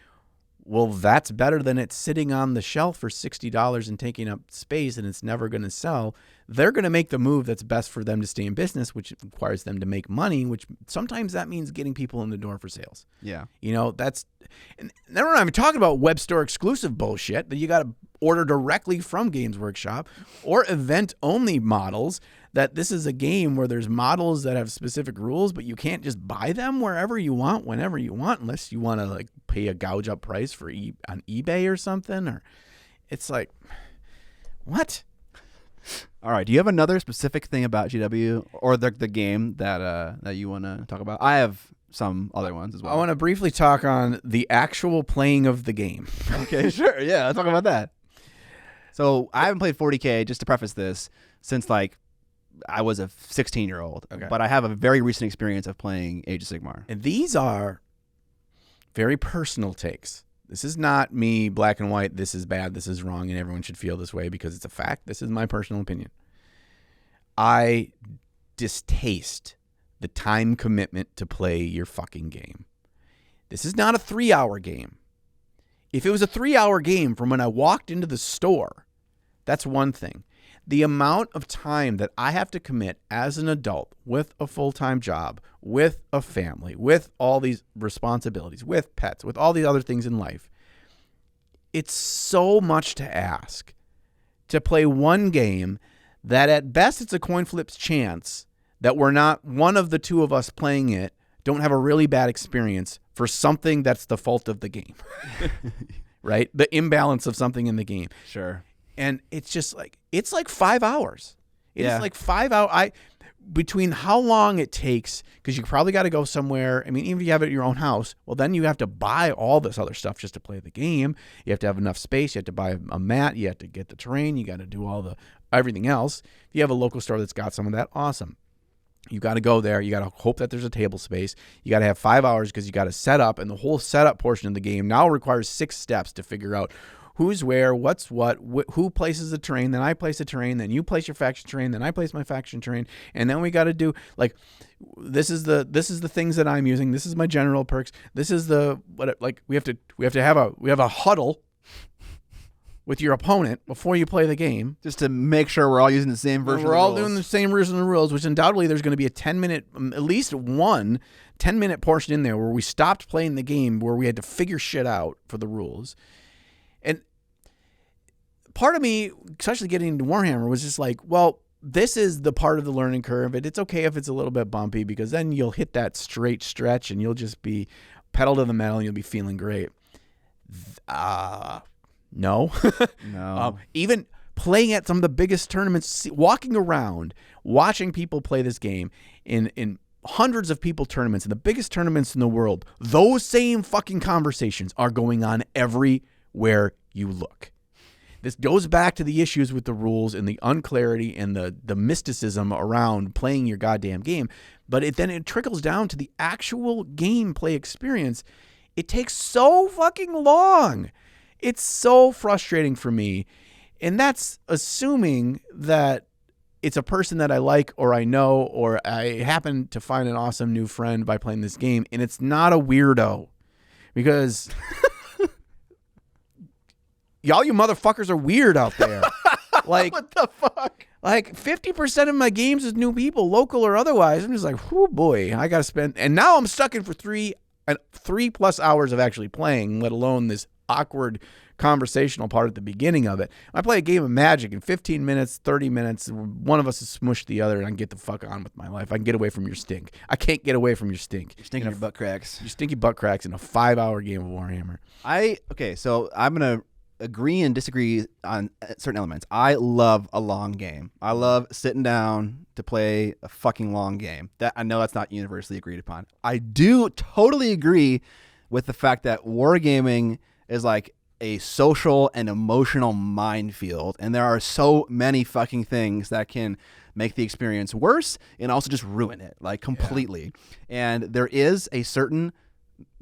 well, that's better than it sitting on the shelf for $60 and taking up space and it's never going to sell. They're going to make the move that's best for them to stay in business, which requires them to make money, which sometimes that means getting people in the door for sales. Yeah. And then we're not even talking about web store exclusive bullshit that you got to order directly from Games Workshop, or event only models that this is a game where there's models that have specific rules, but you can't just buy them wherever you want, whenever you want, unless you want to like pay a gouge up price for on eBay or something. Or it's like, what? All right. Do you have another specific thing about GW or the game that you want to talk about? I have some other ones as well. I want to briefly talk on the actual playing of the game. Okay, sure. Yeah, let's talk about that. So I haven't played 40K, just to preface this, since like I was a 16-year-old. Okay. But I have a very recent experience of playing Age of Sigmar. And these are very personal takes. This is not me, black and white, this is bad, this is wrong, and everyone should feel this way because it's a fact. This is my personal opinion. I distaste the time commitment to play your fucking game. This is not a 3-hour game. If it was a 3-hour game from when I walked into the store, that's one thing. The amount of time that I have to commit as an adult with a full-time job, with a family, with all these responsibilities, with pets, with all these other things in life, it's so much to ask to play one game that at best it's a coin flip's chance that we're not, one of the two of us playing it, don't have a really bad experience for something that's the fault of the game, right? The imbalance of something in the game. Sure. And it's just like, it's like 5 hours. It's like 5 hours. Between how long it takes, because you probably got to go somewhere. I mean, even if you have it at your own house, well, then you have to buy all this other stuff just to play the game. You have to have enough space. You have to buy a mat. You have to get the terrain. You got to do everything else. If you have a local store that's got some of that, awesome. You got to go there. You got to hope that there's a table space. You got to have 5 hours because you got to set up, and the whole setup portion of the game now requires 6 steps to figure out who's where, what's what, who places the terrain, then I place the terrain, then you place your faction terrain, then I place my faction terrain, and then we got to do like this is the things that I'm using. This is my general perks. This is the what like we have to have a huddle with your opponent before you play the game, just to make sure we're all using the same version. We're all doing the same version of the rules, which undoubtedly there's going to be a 10-minute, at least one 10-minute portion in there where we stopped playing the game, where we had to figure shit out for the rules. And part of me, especially getting into Warhammer, was just like, well, this is the part of the learning curve, and it's okay if it's a little bit bumpy because then you'll hit that straight stretch and you'll just be pedal to the metal and you'll be feeling great. No. No. Even playing at some of the biggest tournaments, walking around, watching people play this game in hundreds of people tournaments and the biggest tournaments in the world, those same fucking conversations are going on everywhere you look. This goes back to the issues with the rules and the unclarity and the mysticism around playing your goddamn game. But it trickles down to the actual gameplay experience. It takes so fucking long. It's so frustrating for me. And that's assuming that it's a person that I like or I know or I happen to find an awesome new friend by playing this game. And it's not a weirdo. Because y'all you motherfuckers are weird out there. Like, what the fuck? Like 50% of my games is new people, local or otherwise. I'm just like, oh boy, I got to spend. And now I'm stuck in for 3+ hours of actually playing, let alone this awkward conversational part at the beginning of it. I play a game of Magic in 15 minutes, 30 minutes. One of us has smushed the other, and I can get the fuck on with my life. I can get away from your stink. I can't get away from your stink. You're stinking your butt cracks. Your stinky butt cracks in a 5-hour game of Warhammer. Okay, so I'm going to agree and disagree on certain elements. I love a long game. I love sitting down to play a fucking long game. That I know that's not universally agreed upon. I do totally agree with the fact that wargaming is like a social and emotional minefield, and there are so many fucking things that can make the experience worse and also just ruin it, like completely. Yeah. And there is a certain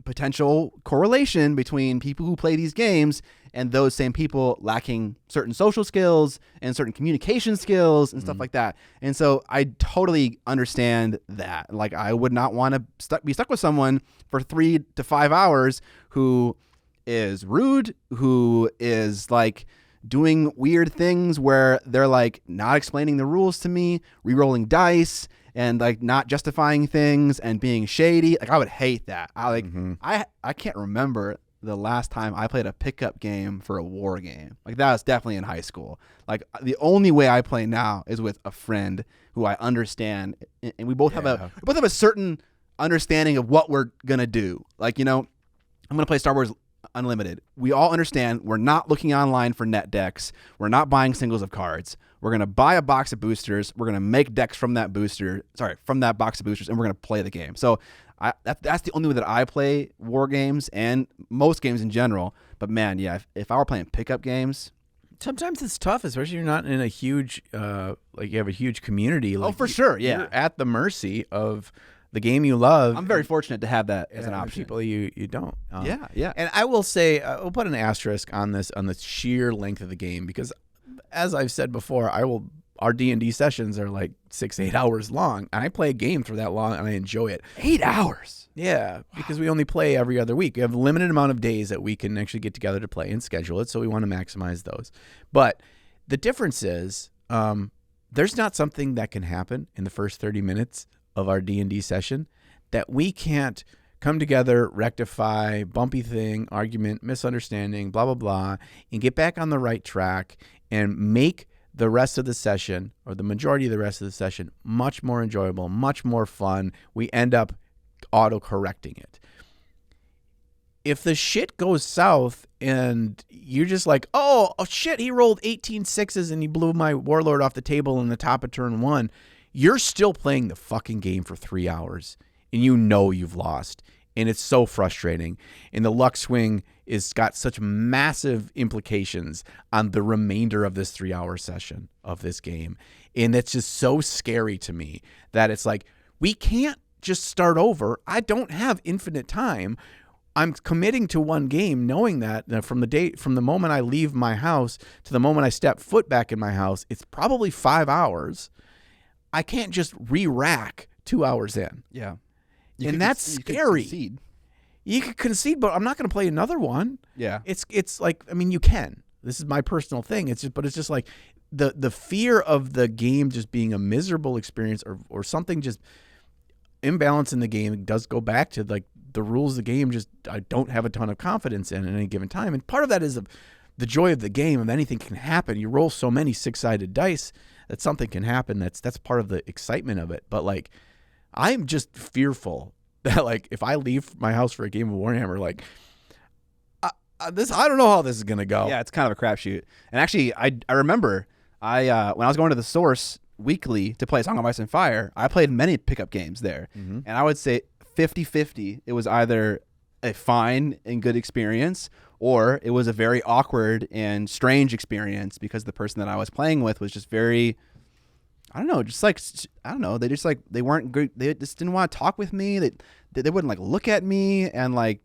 potential correlation between people who play these games and those same people lacking certain social skills and certain communication skills and stuff like that. And so I totally understand that. Like, I would not want to be stuck with someone for 3 to 5 hours who is rude, who is like doing weird things where they're like not explaining the rules to me, re-rolling dice, and like not justifying things and being shady. Like, I would hate that. I can't remember the last time I played a pickup game for a war game. Like, that was definitely in high school. Like, the only way I play now is with a friend who I understand, and we both have a certain understanding of what we're gonna do. Like, you know, I'm gonna play Star Wars Unlimited. We all understand we're not looking online for net decks. We're not buying singles of cards. We're going to buy a box of boosters. We're going to make decks from that box of boosters, and we're going to play the game. So that's the only way that I play war games and most games in general. But man, yeah, if I were playing pickup games, sometimes it's tough, especially if you're not in a huge, like you have a huge community. Like, for sure, yeah. You're at the mercy of the game you love. I'm very fortunate to have that as an option. People you don't. Yeah. And I will say, we'll put an asterisk on this, on the sheer length of the game, because as I've said before, our D&D sessions are like 6-8 hours long, and I play a game for that long, and I enjoy it. 8 hours? Yeah, because we only play every other week. We have a limited amount of days that we can actually get together to play and schedule it, so we want to maximize those. But the difference is, there's not something that can happen in the first 30 minutes of our D&D session that we can't come together, rectify, bumpy thing, argument, misunderstanding, blah, blah, blah, and get back on the right track and make the rest of the session, or the majority of the rest of the session, much more enjoyable, much more fun. We end up auto-correcting it. If the shit goes south and you're just like, oh shit, he rolled 18 sixes and he blew my warlord off the table in the top of turn 1, you're still playing the fucking game for 3 hours, and you know you've lost, and it's so frustrating. And the luck swing is got such massive implications on the remainder of this 3-hour session of this game, and it's just so scary to me that it's like, we can't just start over. I don't have infinite time. I'm committing to one game, knowing that from the moment I leave my house to the moment I step foot back in my house, it's probably 5 hours. I can't just re-rack 2 hours in. Yeah. And that's scary. You could concede, but I'm not going to play another one. Yeah. It's like, I mean, you can. This is my personal thing. It's just like the fear of the game just being a miserable experience, or something just imbalance in the game does go back to like the rules of the game. Just, I don't have a ton of confidence in at any given time. And part of that is the joy of the game, of anything can happen. You roll so many 6-sided dice that something can happen. That's part of the excitement of it. But like, I'm just fearful that like, if I leave my house for a game of Warhammer, like I don't know how this is gonna go. Yeah, it's kind of a crapshoot. And actually, I remember when I was going to the source weekly to play Song of Ice and Fire, I played many pickup games there. Mm-hmm. And I would say 50-50. It was either a fine and good experience, or it was a very awkward and strange experience because the person that I was playing with was just very, I don't know, they just like, they weren't good. They just didn't want to talk with me. They wouldn't like look at me, and like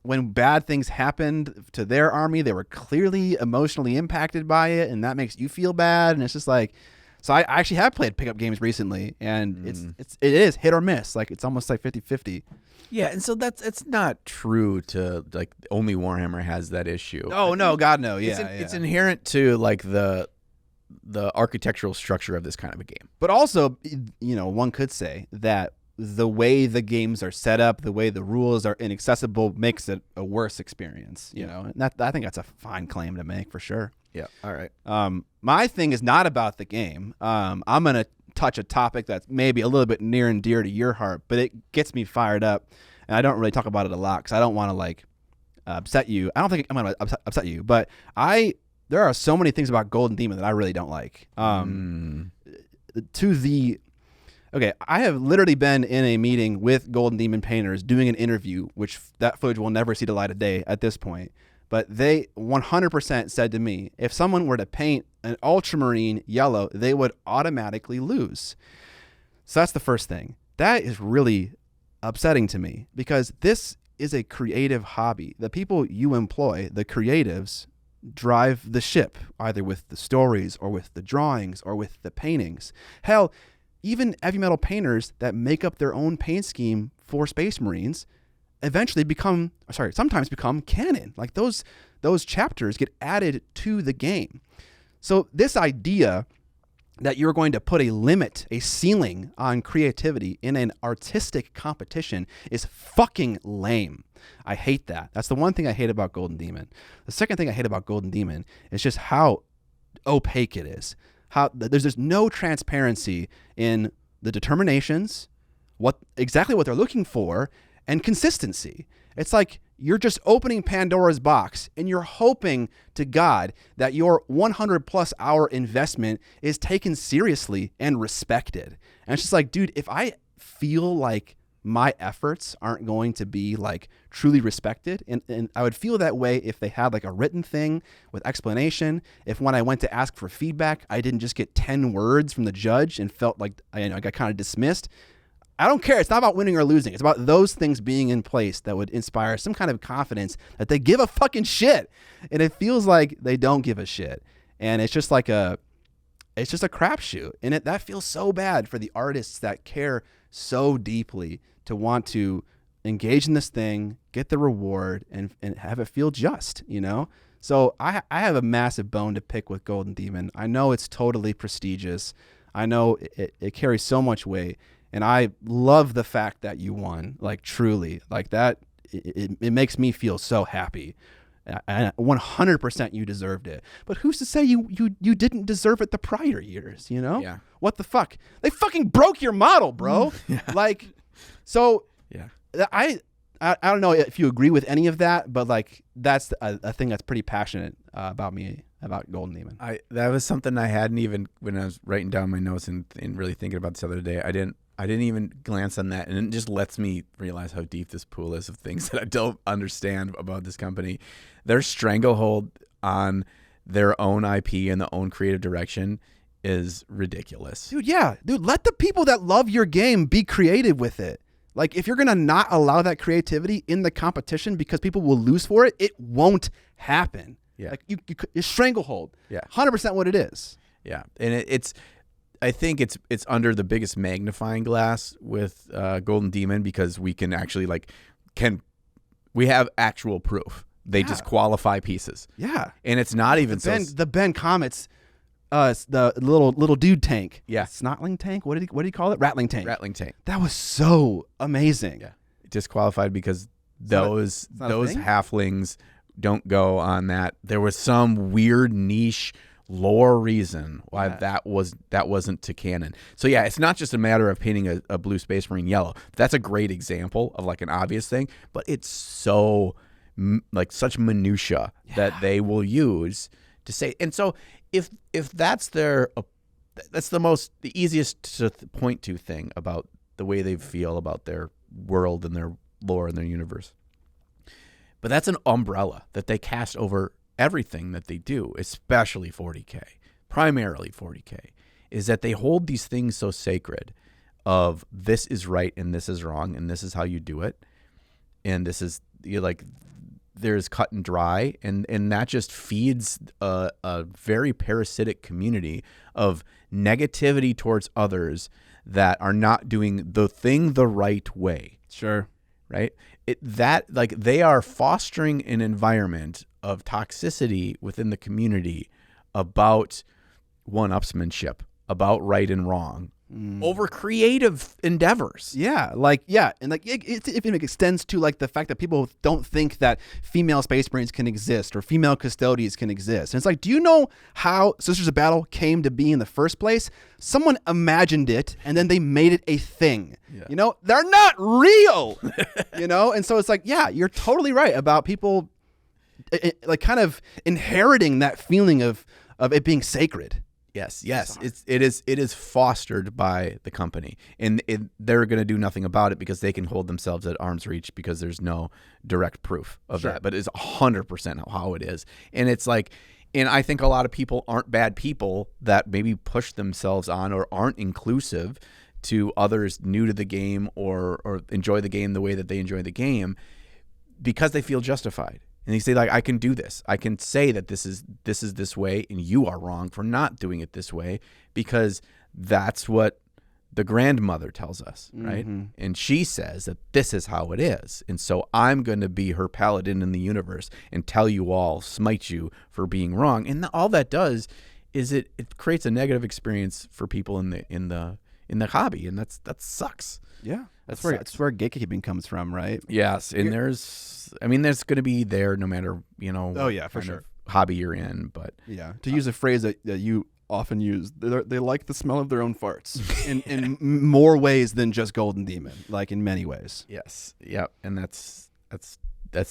when bad things happened to their army, they were clearly emotionally impacted by it, and that makes you feel bad. And it's just like, so I actually have played pickup games recently, and it is hit or miss. Like it's almost like 50-50. Yeah, and so it's not true to like only Warhammer has that issue. Oh no, God no, yeah, It's inherent to like the architectural structure of this kind of a game. But also, one could say that the way the games are set up, the way the rules are inaccessible, makes it a worse experience. You know, and I think that's a fine claim to make for sure. Yeah. All right. My thing is not about the game. I'm gonna touch a topic that's maybe a little bit near and dear to your heart, but it gets me fired up, and I don't really talk about it a lot because I don't want to like upset you. I don't think I'm gonna upset you, but there are so many things about Golden Demon that I really don't like. Okay, I have literally been in a meeting with Golden Demon painters doing an interview, which that footage will never see the light of day at this point. But they 100% said to me, if someone were to paint an ultramarine yellow, they would automatically lose. So that's the first thing. That is really upsetting to me because this is a creative hobby. The people you employ, the creatives, drive the ship, either with the stories or with the drawings or with the paintings. Hell, even heavy metal painters that make up their own paint scheme for Space Marines sometimes become canon. Like those chapters get added to the game. So this idea that you're going to put a ceiling on creativity in an artistic competition is fucking lame. I hate that. That's the one thing I hate about Golden Demon. The second thing I hate about Golden Demon is just how opaque it is. How there's just no transparency in the determinations, exactly what they're looking for, and consistency. It's like you're just opening Pandora's box and you're hoping to God that your 100+ hour investment is taken seriously and respected. And it's just like, dude, if I feel like my efforts aren't going to be like truly respected, and I would feel that way if they had like a written thing with explanation, if when I went to ask for feedback, I didn't just get 10 words from the judge and felt like I got kind of dismissed. I don't care. It's not about winning or losing. It's about those things being in place that would inspire some kind of confidence that they give a fucking shit. And it feels like they don't give a shit. And it's just like it's just a crapshoot. And that feels so bad for the artists that care so deeply to want to engage in this thing, get the reward, and have it feel just, So I have a massive bone to pick with Golden Demon. I know it's totally prestigious. I know it carries so much weight. And I love the fact that you won, like truly, like that. It makes me feel so happy. And 100% you deserved it. But who's to say you didn't deserve it the prior years, Yeah. What the fuck? They fucking broke your model, bro. Yeah. Like, so yeah. I don't know if you agree with any of that, but like that's a thing that's pretty passionate about me, about Golden Demon. That was something I hadn't even, when I was writing down my notes and really thinking about this the other day, I didn't even glance on that, and it just lets me realize how deep this pool is of things that I don't understand about this company. Their stranglehold on their own IP and their own creative direction is ridiculous. Dude, let the people that love your game be creative with it. Like, if you're going to not allow that creativity in the competition because people will lose for it, it won't happen. Yeah. Like, you stranglehold. Yeah. 100% what it is. Yeah. And I think it's under the biggest magnifying glass with Golden Demon because we can actually we have actual proof. They just qualify pieces. Yeah. And it's not even the Ben Comets, the little dude tank. Yeah. Snotling tank. What do you call it? Rattling tank. Rattling tank. That was so amazing. Yeah. Disqualified because those halflings don't go on that. There was some weird niche lore reason why that wasn't to canon. So yeah, it's not just a matter of painting a blue Space Marine yellow. That's a great example of like an obvious thing, but it's so like such minutia that they will use to say. And so if that's their that's the easiest to point to thing about the way they feel about their world and their lore and their universe. But that's an umbrella that they cast over everything that they do, especially 40K, primarily 40K, is that they hold these things so sacred of this is right and this is wrong and this is how you do it. And this is there's cut and dry, and that just feeds a very parasitic community of negativity towards others that are not doing the thing the right way. Sure. Right? They are fostering an environment of toxicity within the community about one-upsmanship, about right and wrong, over creative endeavors. Yeah, and it extends to like the fact that people don't think that female Space Marines can exist or female custodians can exist. And it's like, do you know how Sisters of Battle came to be in the first place? Someone imagined it, and then they made it a thing. Yeah. You know, they're not real. You know, and so it's like, yeah, you're totally right about people, like kind of inheriting that feeling of it being sacred. Yes. It is fostered by the company, and they're going to do nothing about it because they can hold themselves at arm's reach because there's no direct proof of that. But it's 100% how it is, and it's like, and I think a lot of people aren't bad people that maybe push themselves on or aren't inclusive to others new to the game or enjoy the game the way that they enjoy the game because they feel justified. And they say, like, I can do this. I can say that this is this way, and you are wrong for not doing it this way because that's what the grandmother tells us, right? Mm-hmm. And she says that this is how it is. And so I'm going to be her paladin in the universe and tell you all, smite you for being wrong. And all that does is it creates a negative experience for people in the hobby, and that sucks. Yeah, that's where gatekeeping comes from, right? Yes, and there's going to be there no matter, Oh yeah, for sure. Hobby you're in, but yeah, to use a phrase that you often use, they like the smell of their own farts in more ways than just Golden Demon, like in many ways. Yes, yep, and that's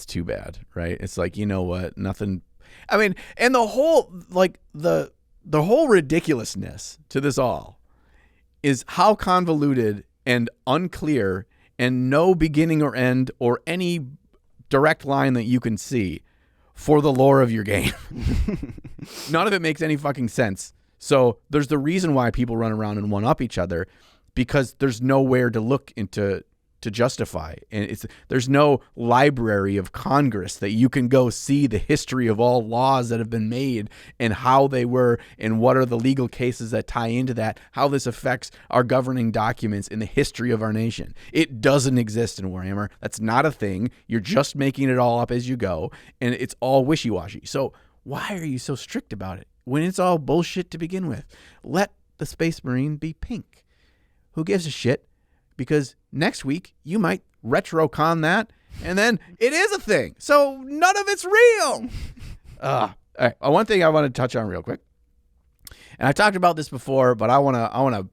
too bad, right? It's like, you know what, nothing. I mean, and the whole the whole ridiculousness to this all is how convoluted and unclear and no beginning or end or any direct line that you can see for the lore of your game. None of it makes any fucking sense. So there's the reason why people run around and one-up each other, because there's nowhere to look into to justify. And there's no library of Congress that you can go see the history of all laws that have been made and how they were and what are the legal cases that tie into that, how this affects our governing documents in the history of our nation. It doesn't exist in Warhammer. That's not a thing. You're just making it all up as you go, and it's all wishy-washy. So why are you so strict about it when it's all bullshit to begin with? Let the Space Marine be pink. Who gives a shit? Because next week you might retrocon that, and then it is a thing. So none of it's real. All right. One thing I want to touch on real quick, and I talked about this before, but I want to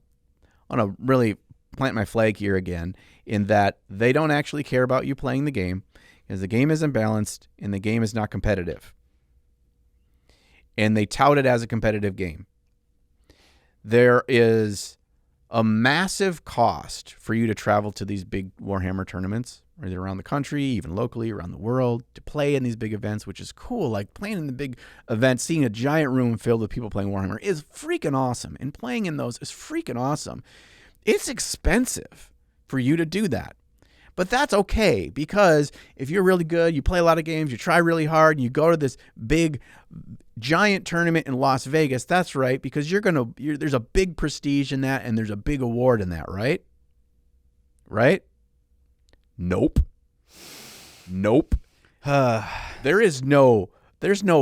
really plant my flag here again, in that they don't actually care about you playing the game, because the game isn't balanced and the game is not competitive, and they tout it as a competitive game. There is a massive cost for you to travel to these big Warhammer tournaments, either around the country, even locally, around the world, to play in these big events, which is cool. Like, playing in the big events, seeing a giant room filled with people playing Warhammer is freaking awesome. And playing in those is freaking awesome. It's expensive for you to do that. But that's okay, because if you're really good, you play a lot of games, you try really hard, and you go to this big, giant tournament in Las Vegas, that's right, because there's a big prestige in that, and there's a big award in that, right? Right? Nope. There's no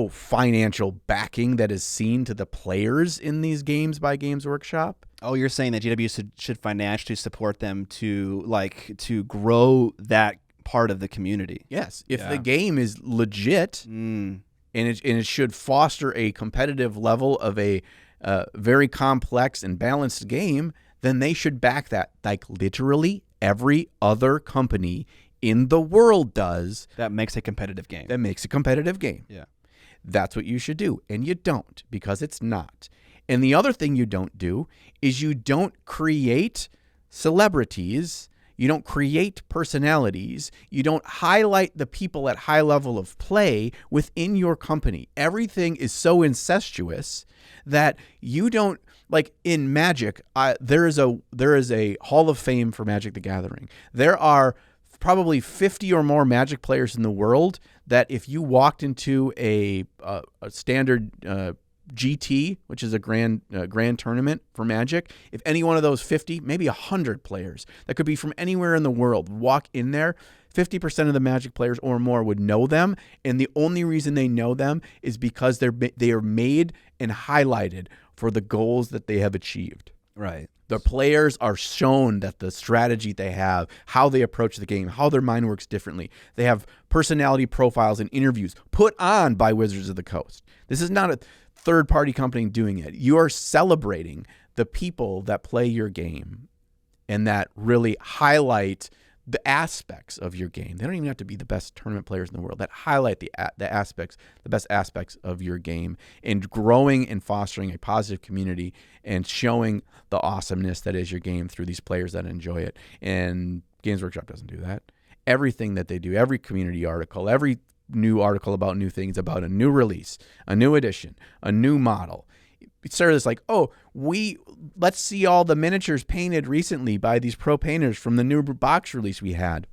financial backing that is seen to the players in these games by Games Workshop. Oh, you're saying that GW should financially support them to grow that part of the community. Yes, if the game is legit, and it should foster a competitive level of a very complex and balanced game, then they should back that, like literally every other company in the world does. That makes a competitive game. That makes a competitive game. Yeah. That's what you should do, and you don't, because it's not. And the other thing you don't do is you don't create celebrities. You don't create personalities. You don't highlight the people at high level of play within your company. Everything is so incestuous that you don't, like in Magic, there is a Hall of Fame for Magic the Gathering. There are probably 50 or more Magic players in the world that if you walked into a standard GT, which is a grand tournament for Magic, if any one of those 50, maybe 100 players that could be from anywhere in the world walk in there, 50% of the Magic players or more would know them, and the only reason they know them is because they are made and highlighted for the goals that they have achieved. Right. The players are shown that the strategy they have, how they approach the game, how their mind works differently. They have personality profiles and interviews put on by Wizards of the Coast. This is not a third-party company doing it. You are celebrating the people that play your game and that really highlight the aspects of your game. They don't even have to be the best tournament players in the world. That highlight the best aspects of your game, and growing and fostering a positive community and showing the awesomeness that is your game through these players that enjoy it. And Games Workshop doesn't do that. Everything that they do, every community article, every new article about new things, about a new release, a new edition, a new model. It started as like, let's see all the miniatures painted recently by these pro painters from the new box release we had.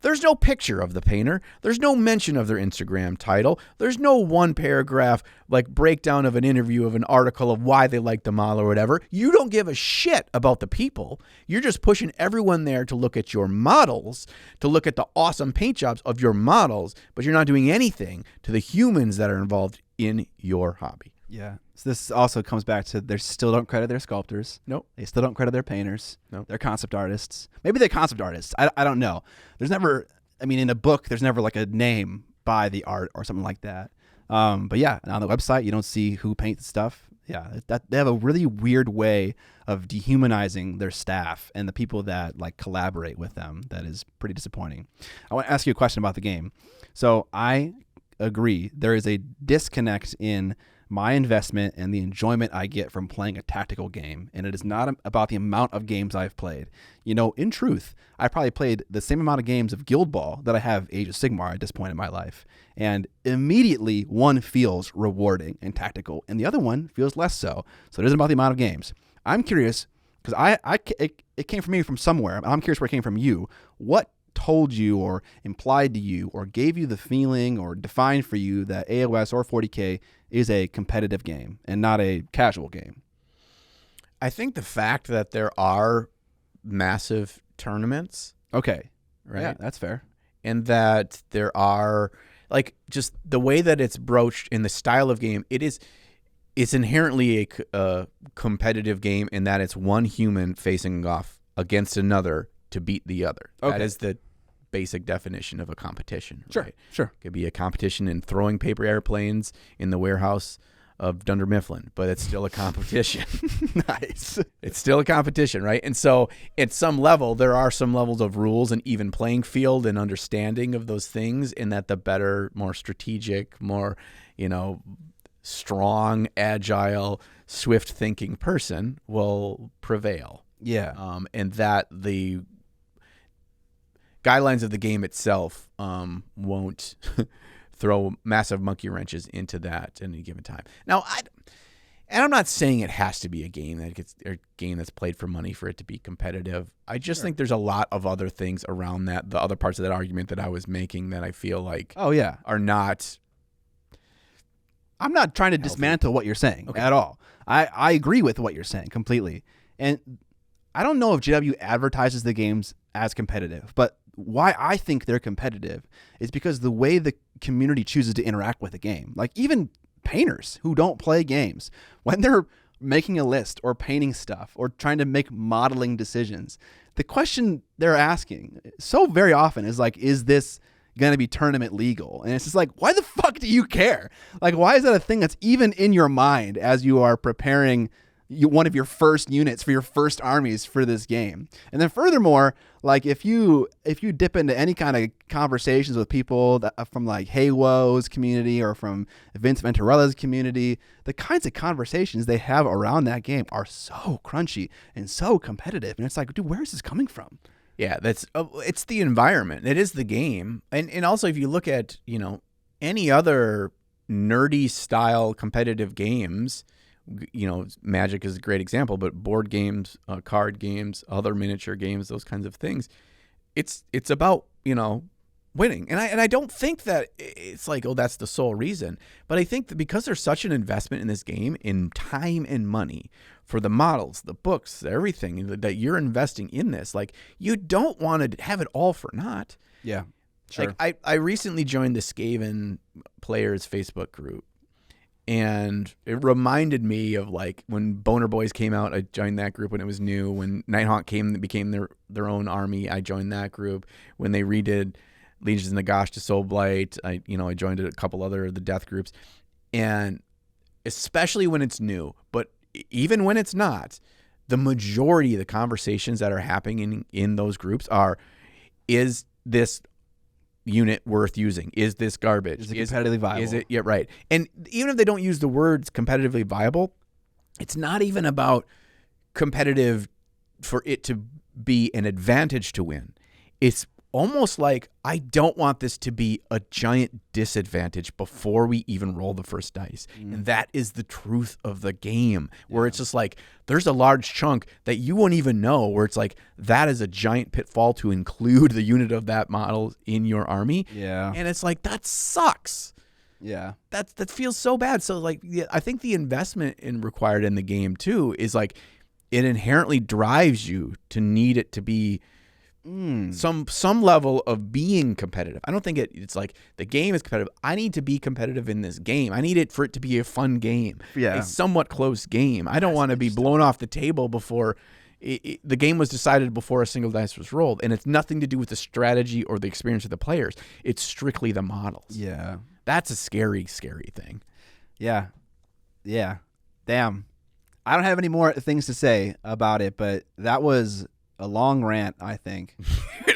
There's no picture of the painter. There's no mention of their Instagram title. There's no one paragraph like breakdown of an interview of an article of why they like the model or whatever. You don't give a shit about the people. You're just pushing everyone there to look at your models, to look at the awesome paint jobs of your models, but you're not doing anything to the humans that are involved in your hobby. Yeah. So this also comes back to they still don't credit their sculptors. Nope. They still don't credit their painters. Nope. They're concept artists. Maybe they're concept artists. I don't know. There's never, in a book, there's never like a name by the art or something like that. But yeah, on the website, you don't see who paints stuff. Yeah, they have a really weird way of dehumanizing their staff and the people that like collaborate with them. That is pretty disappointing. I want to ask you a question about the game. So I agree. There is a disconnect in my investment and the enjoyment I get from playing a tactical game. And it is not about the amount of games I've played. In truth, I probably played the same amount of games of Guild Ball that I have Age of Sigmar at this point in my life. And immediately one feels rewarding and tactical and the other one feels less so. So it isn't about the amount of games. I'm curious because it came from me from somewhere. I'm curious where it came from you. What told you or implied to you or gave you the feeling or defined for you that AOS or 40K is a competitive game and not a casual game? I think the fact that there are massive tournaments. Okay. Right? Yeah, that's fair. And that there are, like, just the way that it's broached in the style of game, it's inherently a competitive game in that it's one human facing off against another to beat the other. Okay. That is the basic definition of a competition. Sure, right? Sure. It could be a competition in throwing paper airplanes in the warehouse of Dunder Mifflin, but it's still a competition. Nice. It's still a competition, right? And so at some level, there are some levels of rules and even playing field and understanding of those things, in that the better, more strategic, more, strong, agile, swift thinking person will prevail. Yeah. And that the guidelines of the game itself won't throw massive monkey wrenches into that at any given time. Now, I'm not saying it has to be a game that's played for money for it to be competitive. I just think there's a lot of other things around that, the other parts of that argument that I was making, that I feel like are not. I'm not trying to dismantle what you're saying at all. I agree with what you're saying completely. And I don't know if GW advertises the games as competitive, but why I think they're competitive is because the way the community chooses to interact with the game. Like even painters who don't play games, when they're making a list or painting stuff or trying to make modeling decisions, the question they're asking so very often is like, is this going to be tournament legal? And it's just like, why the fuck do you care? Like, why is that a thing that's even in your mind as you are preparing, one of your first units for your first armies for this game. And then furthermore, like if you dip into any kind of conversations with people that from like Haywo's community or from Vince Venturalla's community, the kinds of conversations they have around that game are so crunchy and so competitive. And it's like, dude, where is this coming from? Yeah, it's the environment. It is the game. And also if you look at, any other nerdy style competitive games, Magic is a great example, but board games, card games, other miniature games, those kinds of things, it's about, winning. And I don't think that it's like, oh, that's the sole reason. But I think that because there's such an investment in this game in time and money for the models, the books, everything that you're investing in this, like you don't want to have it all for naught. Yeah, sure. Like I recently joined the Skaven Players Facebook group. And it reminded me of like when Boner Boys came out, I joined that group when it was new. When Nighthawk became their own army, I joined that group. When they redid Legions of Nagash to Soulblight, I joined a couple other of the death groups. And especially when it's new, but even when it's not, the majority of the conversations that are happening in those groups are, is this unit worth using? Is this garbage? Is it competitively viable? Is it? Yeah, right. And even if they don't use the words competitively viable, it's not even about competitive for it to be an advantage to win. It's almost like I don't want this to be a giant disadvantage before we even roll the first dice. And that is the truth of the game, where it's just like there's a large chunk that you won't even know, where it's like that is a giant pitfall to include the unit of that model in your army. Yeah. And it's like, that sucks. Yeah. That feels so bad. So like, I think the investment required in the game too is like it inherently drives you to need it to be some level of being competitive. I don't think it's like the game is competitive. I need to be competitive in this game. I need it for it to be a fun game, a somewhat close game. I don't want to be blown off the table before the game was decided, before a single dice was rolled. And it's nothing to do with the strategy or the experience of the players. It's strictly the models. Yeah. That's a scary, scary thing. Yeah. Yeah. Damn. I don't have any more things to say about it, but that was a long rant, I think.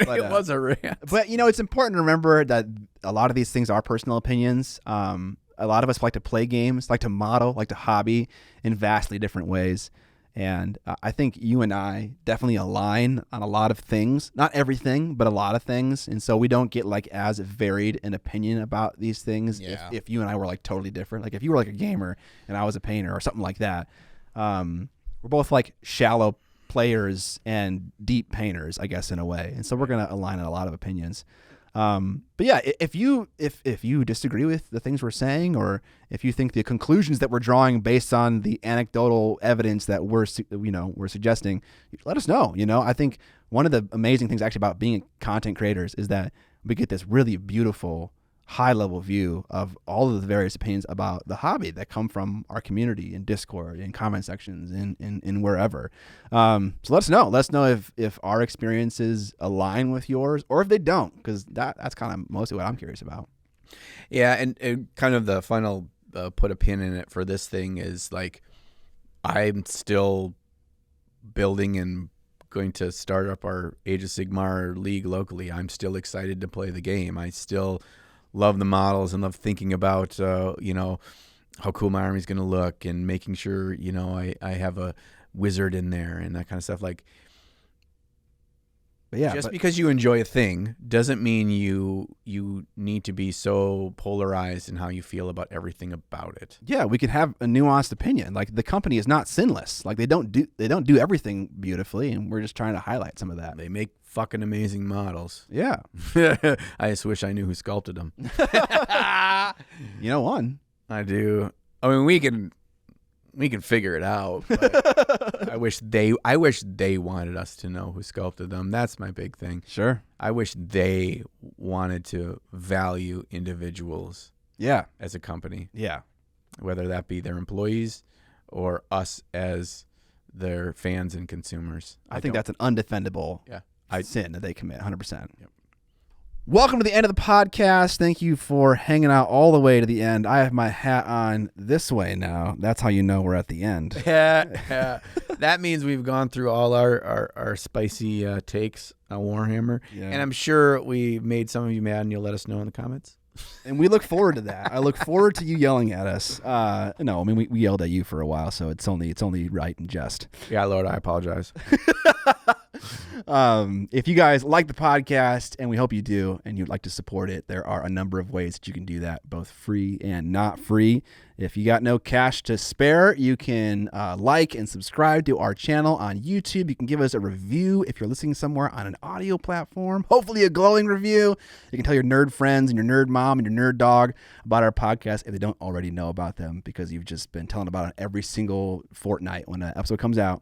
But, it was a rant. But, it's important to remember that a lot of these things are personal opinions. A lot of us like to play games, like to model, like to hobby in vastly different ways. And I think you and I definitely align on a lot of things. Not everything, but a lot of things. And so we don't get like as varied an opinion about these things if you and I were like totally different. Like if you were like a gamer and I was a painter or something like that. We're both like shallow players and deep painters, I guess, in a way. And so we're going to align on a lot of opinions. But yeah, if you disagree with the things we're saying, or if you think the conclusions that we're drawing based on the anecdotal evidence that we're suggesting, let us know. I think one of the amazing things actually about being content creators is that we get this really beautiful high level view of all of the various opinions about the hobby that come from our community in Discord, in comment sections, in wherever. So let us know. Let us know if our experiences align with yours, or if they don't, because that's kind of mostly what I'm curious about. Yeah, and kind of the final put a pin in it for this thing is like, I'm still building and going to start up our Age of Sigmar league locally. I'm still excited to play the game. I still love the models and love thinking about, how cool my army's going to look, and making sure, I have a wizard in there and that kind of stuff. Like, because you enjoy a thing doesn't mean you need to be so polarized in how you feel about everything about it. Yeah, we can have a nuanced opinion. Like, the company is not sinless. Like, they don't do everything beautifully, and we're just trying to highlight some of that. They make fucking amazing models. Yeah. I just wish I knew who sculpted them. One. I do. I mean, we can figure it out. But I wish they wanted us to know who sculpted them. That's my big thing. Sure. I wish they wanted to value individuals. Yeah. As a company. Yeah. Whether that be their employees or us as their fans and consumers. I think that's an undefendable sin that they commit, 100%. Yep. Welcome to the end of the podcast. Thank you for hanging out all the way to the end. I have my hat on this way now. That's how you know we're at the end. Yeah. That means we've gone through all our spicy takes on Warhammer. Yeah. And I'm sure we made some of you mad, and you'll let us know in the comments. And we look forward to that. I look forward to you yelling at us. No, I mean, we yelled at you for a while, so it's only right and just. Yeah, Lord, I apologize. If you guys like the podcast, and we hope you do, and you'd like to support it, there are a number of ways that you can do that, both free and not free. If you got no cash to spare, you can like and subscribe to our channel on YouTube. You can give us a review if you're listening somewhere on an audio platform, hopefully a glowing review. You can tell your nerd friends and your nerd mom and your nerd dog about our podcast if they don't already know about them, because you've just been telling about it every single fortnight when an episode comes out.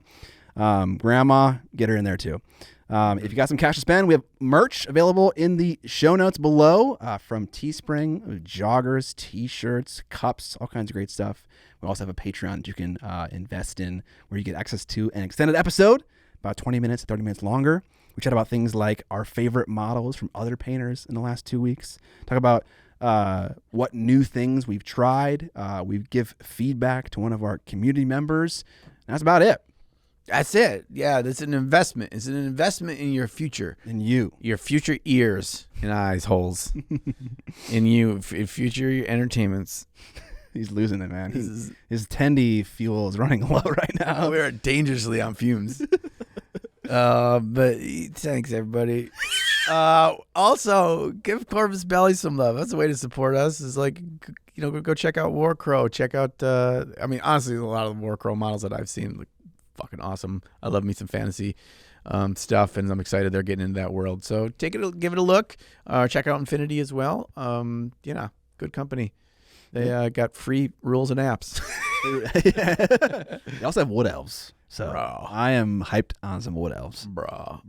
Grandma, get her in there too. If you got some cash to spend, we have merch available in the show notes below, from Teespring, joggers, t-shirts, cups, all kinds of great stuff. We also have a Patreon that you can invest in, where you get access to an extended episode, about 20 minutes, 30 minutes longer. We chat about things like our favorite models from other painters in the last 2 weeks. Talk about what new things we've tried. We give feedback to one of our community members. And that's about it. That's it. Yeah, that's an investment. It's an investment in your future. In you. Your future ears and eyes holes. In you, in future entertainments. He's losing it, man. His tendy fuel is running low right now. We're dangerously on fumes. But thanks, everybody. Also, give Corvus Belly some love. That's a way to support us. Is like, go check out Warcrow. Check out, honestly, a lot of the Warcrow models that I've seen look fucking awesome. I love me some fantasy stuff, and I'm excited they're getting into that world. So give it a look. Check out Infinity as well. Good company. They got free rules and apps. They also have wood elves. So Bro. I am hyped on some wood elves. Bro.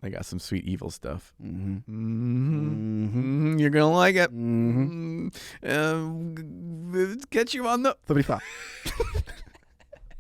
They got some sweet evil stuff. Mm-hmm. Mm-hmm. You're going to like it. Mm-hmm. Catch you on the... 35.